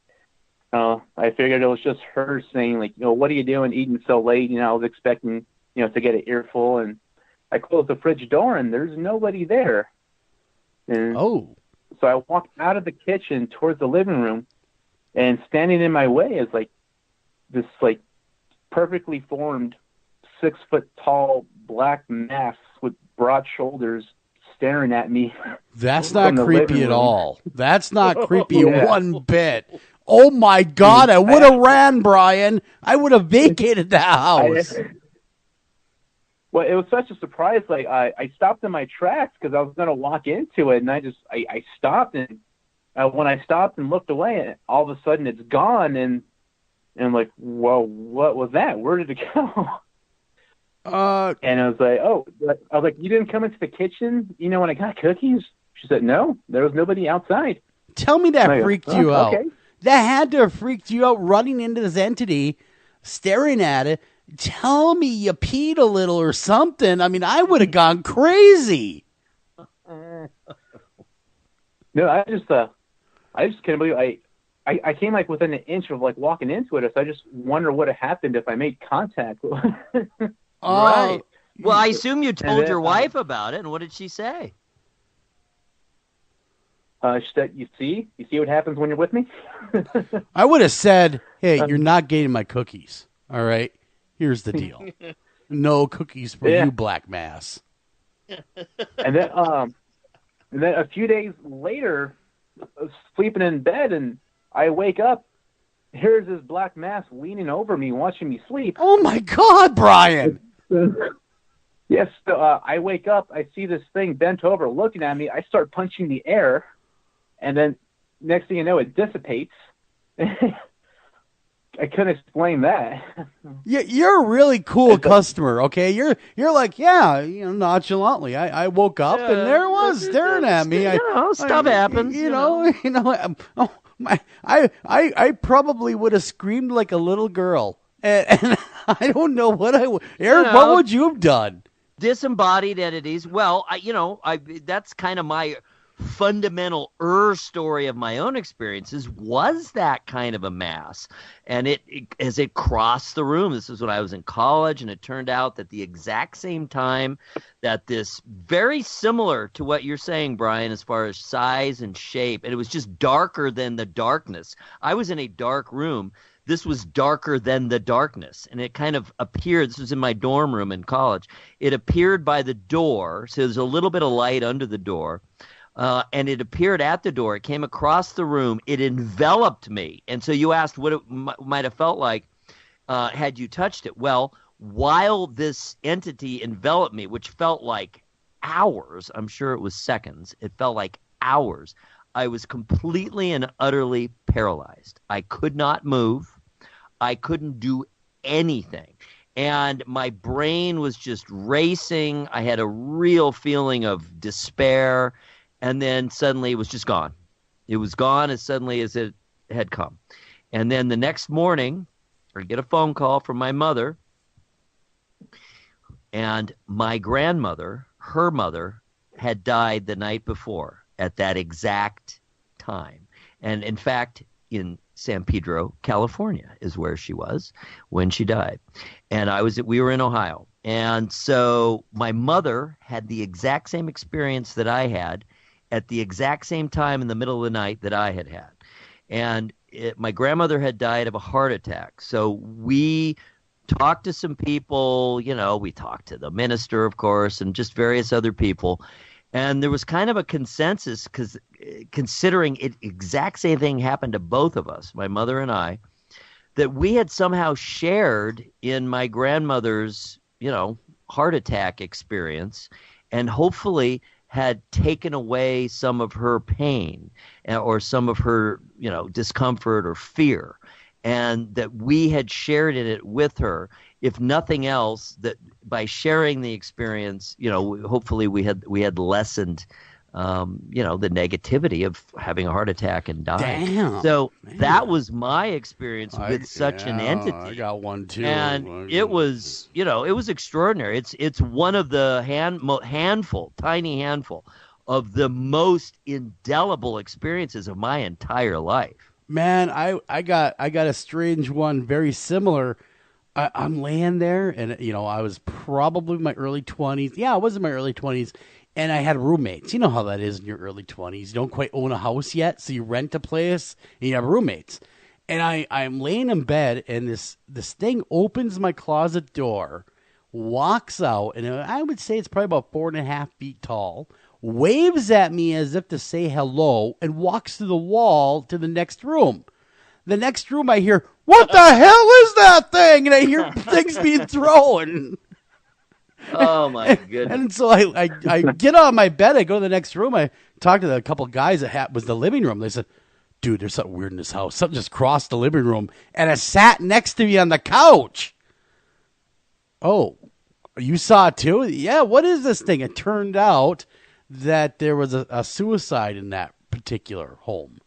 I figured it was just her saying like, what are you doing eating so late? I was expecting to get an earful, and I closed the fridge door, and there's nobody there. And so I walked out of the kitchen towards the living room, and standing in my way is like this like perfectly formed 6-foot-tall black mass with broad shoulders staring at me. That's not creepy at all. That's not creepy Yeah. one bit. Oh my God! I would have ran, Brian. I would have vacated the house. Well, it was such a surprise. Like I stopped in my tracks because I was going to walk into it, and I stopped, and when I stopped and looked away, all of a sudden it's gone, and I'm like, whoa, what was that? Where did it go? And I was like, you didn't come into the kitchen, when I got cookies? She said, no, there was nobody outside. Tell me that freaked you out. Okay. That had to have freaked you out, running into this entity, staring at it. Tell me you peed a little or something. I mean, I would have gone crazy. No, I just can't believe I came like within an inch of like walking into it. So I just wonder what had happened if I made contact. Right. Well, I assume you told then, your wife about it, and what did she say? She said, you see what happens when you're with me? I would have said, hey, you're not getting my cookies. All right? Here's the deal. No cookies for you, Black Mass. And then a few days later, I was sleeping in bed, and I wake up. Here's this black mass leaning over me, watching me sleep. Oh, my God, Brian. Yes. So, I wake up. I see this thing bent over looking at me. I start punching the air, and then next thing you know, it dissipates. I couldn't explain that. You're a really cool customer, okay? You're like, yeah, nonchalantly. I woke up and there it was staring at me. Stuff happens. I probably would have screamed like a little girl, and I don't know what I would. Eric, what would you have done? Disembodied entities. Well, that's kind of my fundamental story of my own experiences was that kind of a mass. And as it crossed the room, this is when I was in college, and it turned out that the exact same time that this, very similar to what you're saying, Brian, as far as size and shape, and it was just darker than the darkness. I was in a dark room. This was darker than the darkness, and it kind of appeared. This was in my dorm room in college. It appeared by the door, so there's a little bit of light under the door. And it appeared at the door. It came across the room. It enveloped me. And so you asked what it might have felt like had you touched it. Well, while this entity enveloped me, which felt like hours, I'm sure it was seconds, it felt like hours, I was completely and utterly paralyzed. I could not move. I couldn't do anything. And my brain was just racing. I had a real feeling of despair. And then suddenly it was just gone. It was gone as suddenly as it had come. And then the next morning, I get a phone call from my mother. And my grandmother, her mother, had died the night before at that exact time. And in fact, in San Pedro, California is where she was when she died. And we were in Ohio. And so my mother had the exact same experience that I had at the exact same time in the middle of the night that I had had. And my grandmother had died of a heart attack. So we talked to some people, we talked to the minister, of course, and just various other people. And there was kind of a consensus, because considering it exact same thing happened to both of us, my mother and I, that we had somehow shared in my grandmother's heart attack experience, and hopefully had taken away some of her pain or some of her, discomfort or fear, and that we had shared in it with her. If nothing else, that by sharing the experience, hopefully we had lessened, the negativity of having a heart attack and dying. Damn, so man. That was my experience with such an entity. I got one too, and it was, it was extraordinary. It's one of the tiny handful of the most indelible experiences of my entire life. Man, I got a strange one, very similar. I'm laying there, and I was probably in my early 20s. Yeah, I was in my early 20s, and I had roommates. You know how that is in your early 20s. You don't quite own a house yet, so you rent a place, and you have roommates. And I'm laying in bed, and this thing opens my closet door, walks out, and I would say it's probably about 4.5 feet tall, waves at me as if to say hello, and walks through the wall to the next room. The next room, I hear, "What the hell is that thing?" And I hear things being thrown. Oh, my goodness. And so I get on my bed. I go to the next room. I talk to a couple guys that was the living room. They said, "Dude, there's something weird in this house. Something just crossed the living room, and it sat next to me on the couch." "Oh, you saw it too?" "Yeah, what is this thing?" It turned out that there was a suicide in that particular home.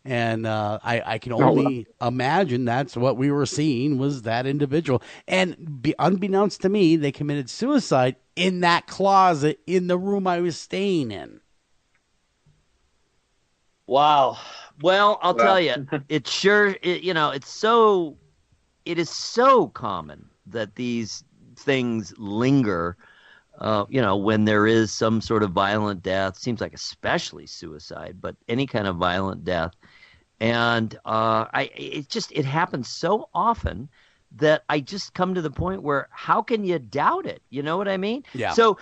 And I can only imagine that's what we were seeing was that individual. And unbeknownst to me, they committed suicide in that closet in the room I was staying in. Wow. Well, I'll tell you, it is so common that these things linger. When there is some sort of violent death, seems like especially suicide, but any kind of violent death. And it happens so often that I just come to the point where how can you doubt it? You know what I mean? Yeah. So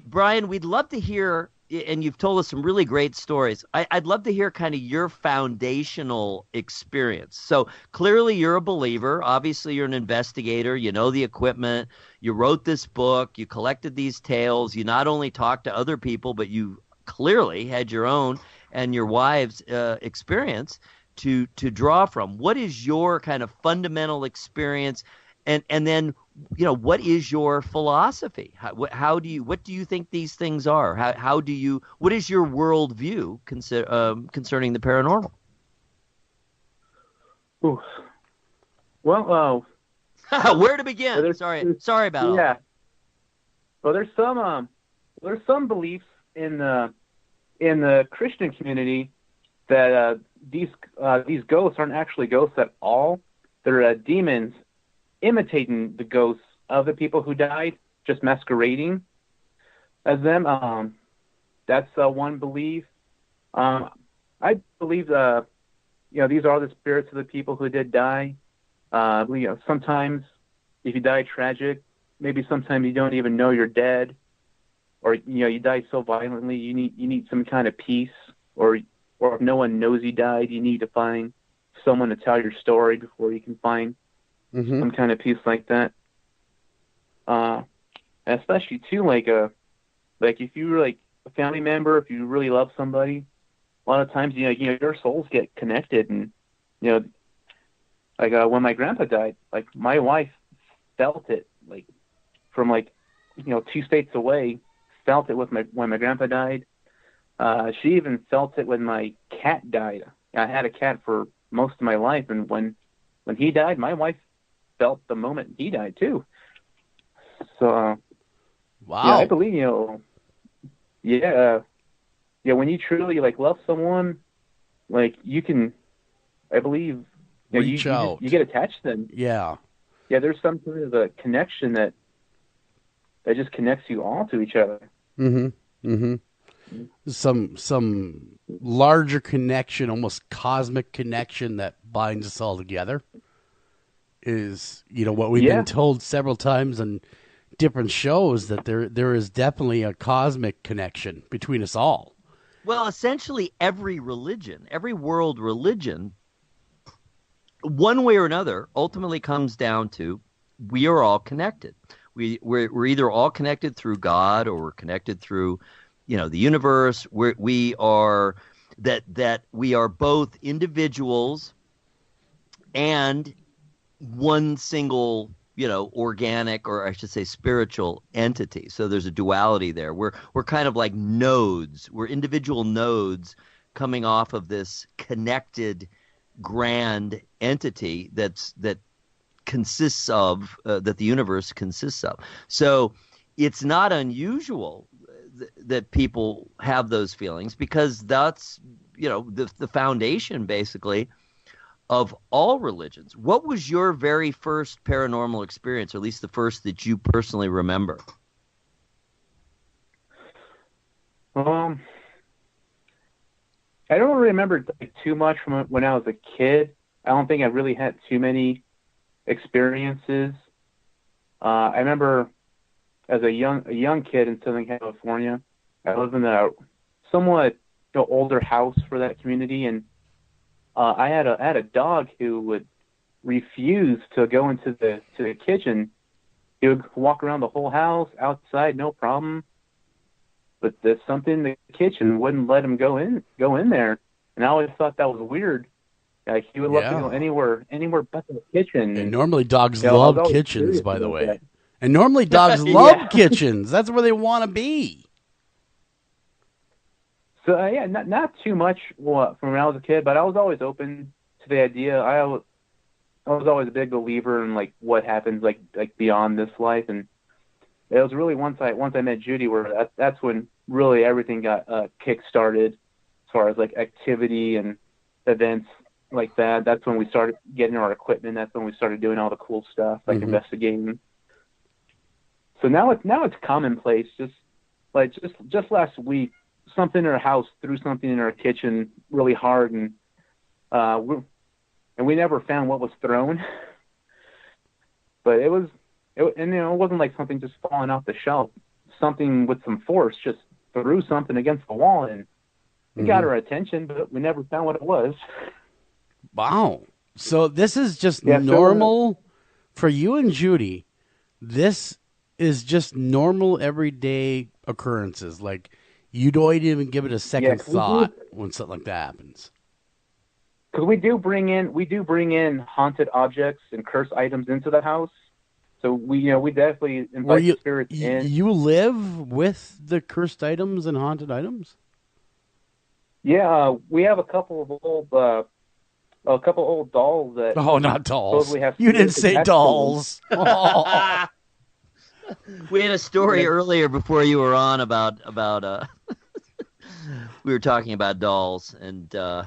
Brian, we'd love to hear, and you've told us some really great stories. I'd love to hear kind of your foundational experience. So clearly you're a believer. Obviously you're an investigator. You know the equipment. You wrote this book. You collected these tales. You not only talked to other people, but you clearly had your own and your wife's experience to draw from. What is your kind of fundamental experience? And then, what is your philosophy? What do you think these things are? What is your worldview concerning the paranormal? Ooh. Well, where to begin? Sorry about yeah. Well, there's some beliefs in the Christian community that these ghosts aren't actually ghosts at all. They're demons imitating the ghosts of the people who died, just masquerading as them. That's one belief. I believe these are the spirits of the people who did die. Sometimes if you die tragic, maybe sometimes you don't even know you're dead, or you die so violently you need some kind of peace, or if no one knows you died, you need to find someone to tell your story before you can find some kind of peace like that. Especially too, like if you're like a family member, if you really love somebody, a lot of times your souls get connected, and when my grandpa died, like my wife felt it, like from 2 states away, felt it when my grandpa died. She even felt it when my cat died. I had a cat for most of my life, and when he died, my wife felt the moment he died too. So, wow. Yeah, I believe when you truly love someone, you can, I believe, reach out. You get attached to them. Yeah. Yeah, there's some sort of a connection that just connects you all to each other. Some larger connection, almost cosmic connection that binds us all together is, what we've been told several times on different shows, that there is definitely a cosmic connection between us all. Well, essentially every world religion, one way or another, ultimately comes down to we are all connected. We're either all connected through God or we're connected through, the universe. We are both individuals and one single, organic, or I should say spiritual entity. So there's a duality there. We're kind of like nodes. We're individual nodes coming off of this connected grand entity that consists of that the universe consists of. So it's not unusual that people have those feelings, because that's the foundation basically of all religions. What was your very first paranormal experience, or at least the first that you personally remember? I don't remember too much from when I was a kid. I don't think I really had too many experiences. I remember as a young kid in Southern California, I lived in a somewhat older house for that community, and I had a dog who would refuse to go into the kitchen. He would walk around the whole house, outside, no problem. But there's something in the kitchen wouldn't let him go in there, and I always thought that was weird. Like, he would love to go anywhere but the kitchen. And normally dogs love kitchens, by the way. And normally dogs love kitchens. That's where they want to be. So not too much from when I was a kid, but I was always open to the idea. I was always a big believer in like what happens like beyond this life, and it was really once I met Judy where that's when really everything got kick-started as far as like activity and events like that. That's when we started getting our equipment. That's when we started doing all the cool stuff like investigating. So now it's commonplace. Just last week, something in our house threw something in our kitchen really hard, and we never found what was thrown. But it wasn't like something just falling off the shelf. Something with some force just threw something against the wall, and it got our attention, but we never found what it was. Wow. So this is just normal for you and Judy. This is just normal everyday occurrences. Like, you don't even give it a second thought when something like that happens. Because we do bring in haunted objects and cursed items into the house. So we definitely invite spirits in. You live with the cursed items and haunted items? Yeah, we have a couple of old dolls that. Oh, not dolls. You didn't say dolls. We had a story earlier before you were on about we were talking about dolls, and there's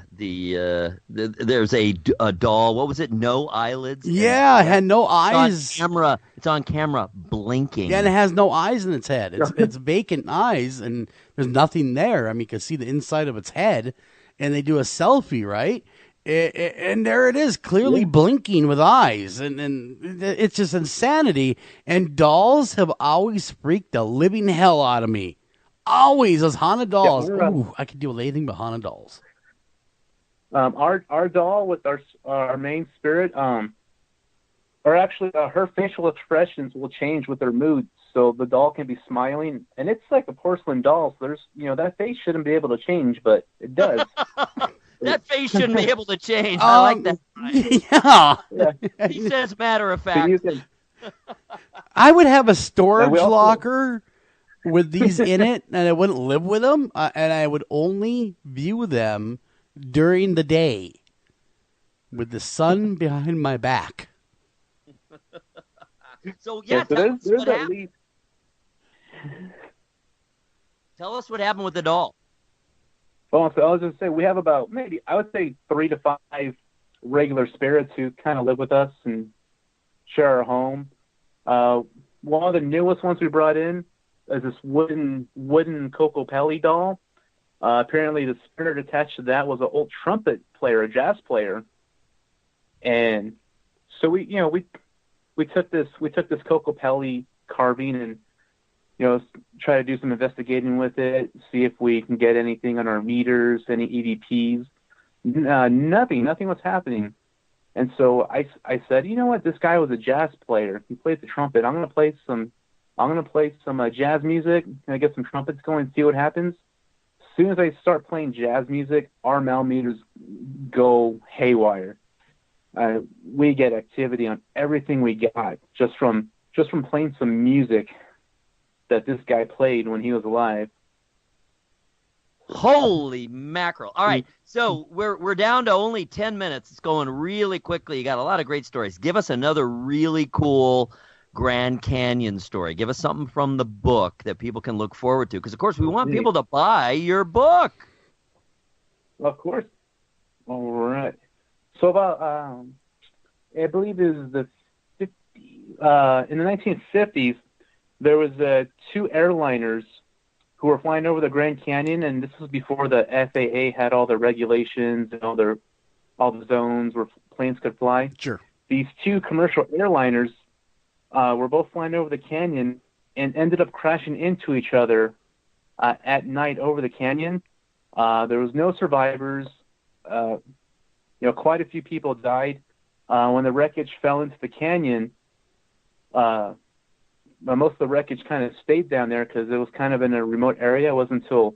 a doll. What was it? No eyelids. Yeah, it had no eyes. It's on camera, blinking. Yeah, and it has no eyes in its head. It's vacant eyes, and there's nothing there. I mean, you can see the inside of its head, and they do a selfie, right? And there it is, clearly blinking with eyes, and it's just insanity. And dolls have always freaked the living hell out of me. Always, those haunted dolls. Ooh, I could deal with anything but haunted dolls. Our doll with our main spirit, or actually her facial expressions will change with her mood. So the doll can be smiling, and it's like a porcelain doll. So there's that face shouldn't be able to change, but it does. That face shouldn't be able to change. I like that. Yeah. He says matter of fact. I would have a storage locker with these in it, and I wouldn't live with them, and I would only view them during the day with the sun behind my back. So, tell us what happened with the doll. Well, so I was going to say, we have about I would say 3 to 5 regular spirits who kind of live with us and share our home. One of the newest ones we brought in is this wooden Cocopelli doll. Apparently, the spirit attached to that was an old trumpet player, a jazz player. And so we took this Cocopelli carving and try to do some investigating with it, see if we can get anything on our meters, any EVPs. Nothing was happening. And so I said, you know what? This guy was a jazz player. He played the trumpet. I'm going to play some I'm going to play some jazz music, and I get some trumpets going, see what happens. As soon as I start playing jazz music, our millimeters go haywire. We get activity on everything we got just from playing some music that this guy played when he was alive. Holy mackerel. All right, so we're down to only 10 minutes. It's going really quickly. You got a lot of great stories. Give us another really cool Grand Canyon story. Give us something from the book that people can look forward to, because, of course, we want people to buy your book. Of course. All right. So about, I believe it was in the 1950s, there was two airliners who were flying over the Grand Canyon, and this was before the FAA had all the regulations and all the zones where planes could fly. Sure. These two commercial airliners were both flying over the canyon and ended up crashing into each other at night over the canyon. There was no survivors. Quite a few people died. When the wreckage fell into the canyon, most of the wreckage kind of stayed down there because it was kind of in a remote area. It wasn't until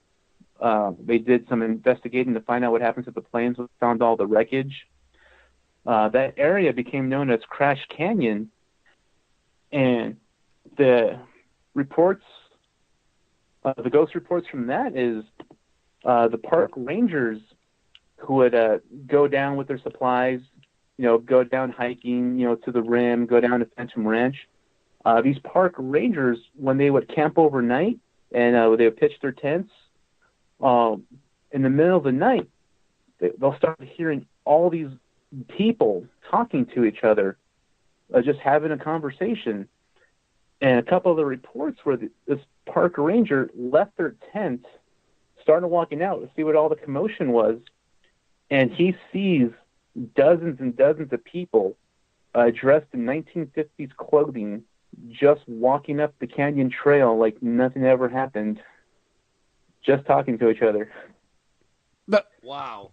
they did some investigating to find out what happens if the planes found all the wreckage. That area became known as Crash Canyon, and the reports, the ghost reports from that is the park rangers who would go down with their supplies, go down hiking, to the rim, go down to Phantom Ranch. These park rangers, when they would camp overnight and they would pitch their tents, in the middle of the night, they'll start hearing all these people talking to each other, just having a conversation. And a couple of the reports where this park ranger left their tent, started walking out to see what all the commotion was, and he sees dozens and dozens of people dressed in 1950s clothing just walking up the canyon trail like nothing ever happened, just talking to each other. Wow.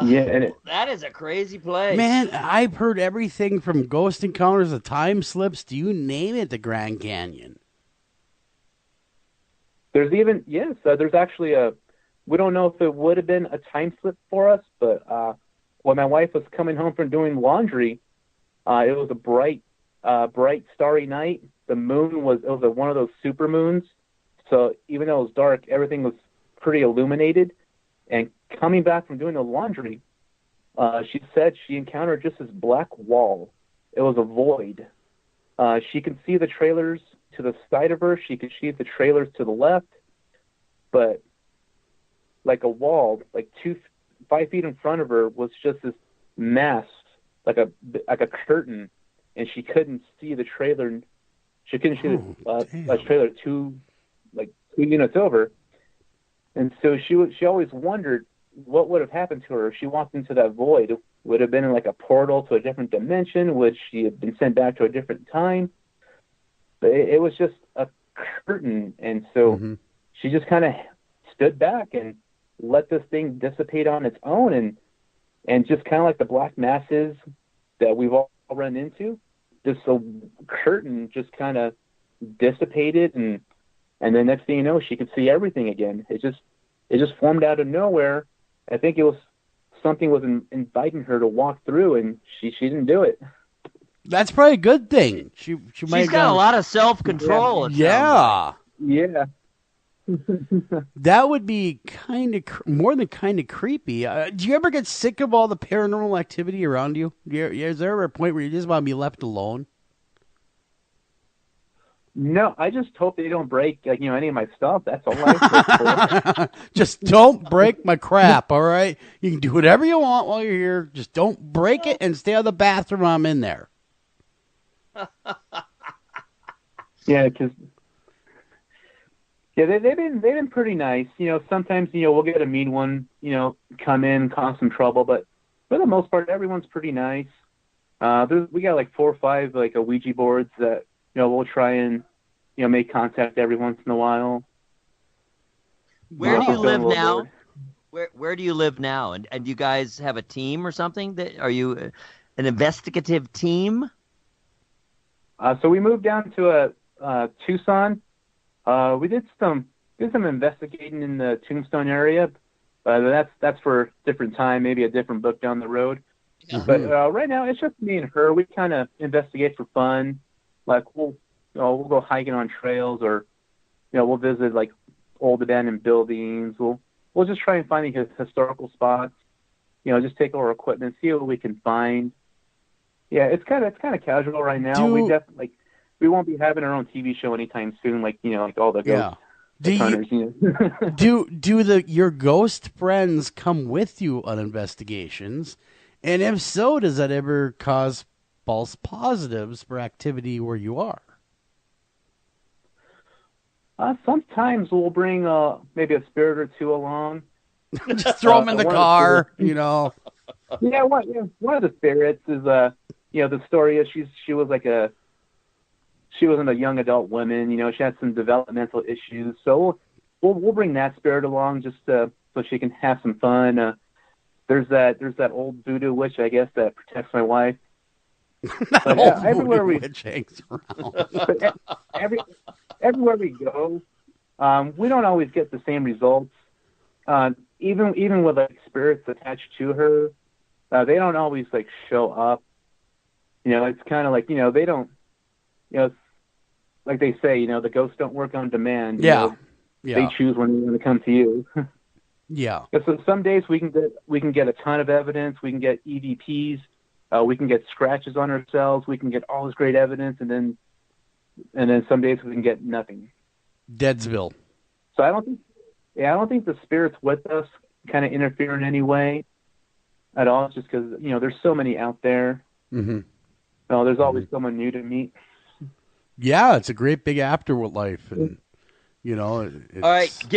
Yeah, that is a crazy place. Man, I've heard everything from ghost encounters to time slips to you name it, the Grand Canyon. There's even, there's actually we don't know if it would have been a time slip for us, but when my wife was coming home from doing laundry, it was a bright, starry night. The moon was one of those super moons. So even though it was dark, everything was pretty illuminated. And coming back from doing the laundry, she said she encountered just this black wall. It was a void. She could see the trailers to the side of her. She could see the trailers to the left. But like a wall, like 5 feet in front of her was just this mass, like a curtain, and she couldn't see the trailer. She couldn't see the trailer two units over. And so she always wondered what would have happened to her if she walked into that void. Would it have been like a portal to a different dimension? Would she have been sent back to a different time? But it was just a curtain, and so she just kind of stood back and let this thing dissipate on its own, and just kind of like the black masses that we've all run into, just a curtain just kind of dissipated, and then next thing you know, she could see everything again. It just formed out of nowhere. I think it was something was inviting her to walk through, and she didn't do it. That's probably a good thing. She's got a lot of self-control. Yeah. Yeah. That would be kind of more than kind of creepy. Do you ever get sick of all the paranormal activity around you? Is there ever a point where you just want to be left alone? No, I just hope they don't break any of my stuff. That's all I hope for. Just don't break my crap, all right? You can do whatever you want while you're here. Just don't break it and stay out of the bathroom while I'm in there. Yeah, because they've been pretty nice. Sometimes we'll get a mean one, come in, cause some trouble, but for the most part, everyone's pretty nice. We got like 4 or 5 like Ouija boards that we'll try and make contact every once in a while. Where do you live now? Where do you live now? And do you guys have a team or something? Are you an investigative team? So we moved down to Tucson. We did some investigating in the Tombstone area. That's for a different time, maybe a different book down the road. Mm-hmm. But right now, it's just me and her. We kind of investigate for fun. Like we'll go hiking on trails, or we'll visit like old abandoned buildings. We'll just try and find the historical spots. Just take our equipment, see what we can find. Yeah, it's kind of casual right now. We won't be having our own TV show anytime soon. Like all the ghost hunters. Do your ghost friends come with you on investigations? And if so, does that ever cause false positives for activity where you are? Sometimes we'll bring maybe a spirit or two along. Just throw them in the car, Yeah, one of the spirits is the story is she wasn't a young adult woman. She had some developmental issues, so we'll bring that spirit along just so she can have some fun. There's that old voodoo witch, I guess, that protects my wife. But, everywhere we hangs around. But everywhere we go, we don't always get the same results. Even with like spirits attached to her, they don't always like show up. It's kind of like they don't. Like they say, the ghosts don't work on demand. Yeah. They choose when they want to come to you. Yeah. So some days we can get a ton of evidence. We can get EVPs. We can get scratches on ourselves. We can get all this great evidence, and then some days we can get nothing. Deadsville. So I don't think the spirits with us kind of interfere in any way at all. It's just because there's so many out there. Mm-hmm. There's always someone new to meet. Yeah, it's a great big afterlife, and All right,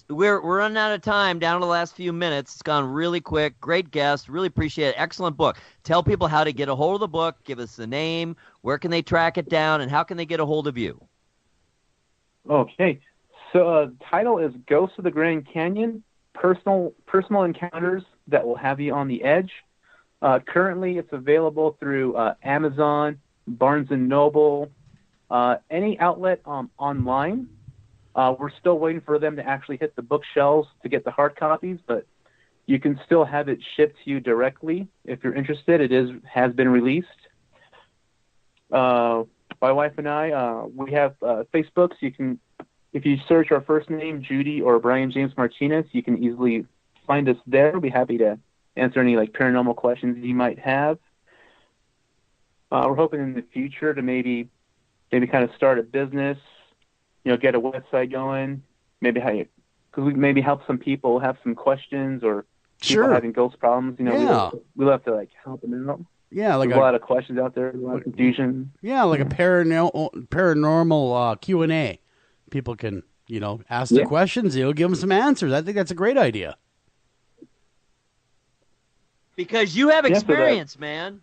we're running out of time, down to the last few minutes. It's gone really quick. Great guest. Really appreciate it. Excellent book. Tell people how to get a hold of the book. Give us the name. Where can they track it down, and how can they get a hold of you? Okay. So the title is Ghosts of the Grand Canyon, Personal Encounters That Will Have You on the Edge. Currently, it's available through Amazon, Barnes & Noble, any outlet online. We're still waiting for them to actually hit the bookshelves to get the hard copies, but you can still have it shipped to you directly if you're interested. It has been released. My wife and I, we have Facebook, so if you search our first name, Judy or Brian James Martinez, you can easily find us there. We'll be happy to answer any paranormal questions you might have. We're hoping in the future to maybe kind of start a business, get a website going, maybe help some people have some questions, or people having ghost problems. We love to help them out. Yeah, there's a lot of questions out there, a lot of confusion. Yeah, like a paranormal Q&A. People can, ask the questions. You'll give them some answers. I think that's a great idea. Because you have experience, man.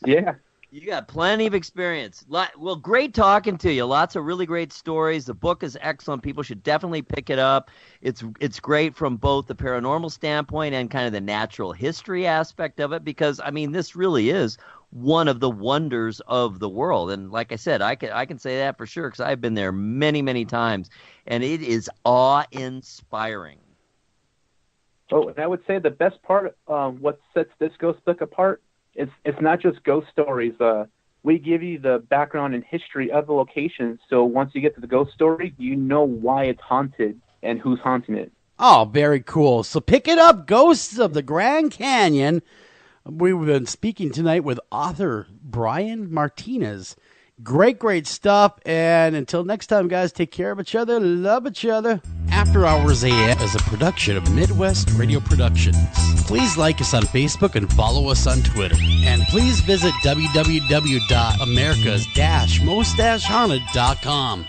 Yeah. You got plenty of experience. Well, great talking to you. Lots of really great stories. The book is excellent. People should definitely pick it up. It's great from both the paranormal standpoint and kind of the natural history aspect of it, because, this really is one of the wonders of the world. And like I said, I can say that for sure because I've been there many, many times, and it is awe-inspiring. Oh, and I would say the best part, what sets this ghost book apart, it's not just ghost stories. We give you the background and history of the location, so once you get to the ghost story, you know why it's haunted and who's haunting it. Oh, very cool. So pick it up, Ghosts of the Grand Canyon. We've been speaking tonight with author Brian Martinez. Great stuff. And until next time, guys, take care of each other. Love each other. After Hours AM is a production of Midwest Radio Productions. Please like us on Facebook and follow us on Twitter. And please visit www.americas-most-haunted.com.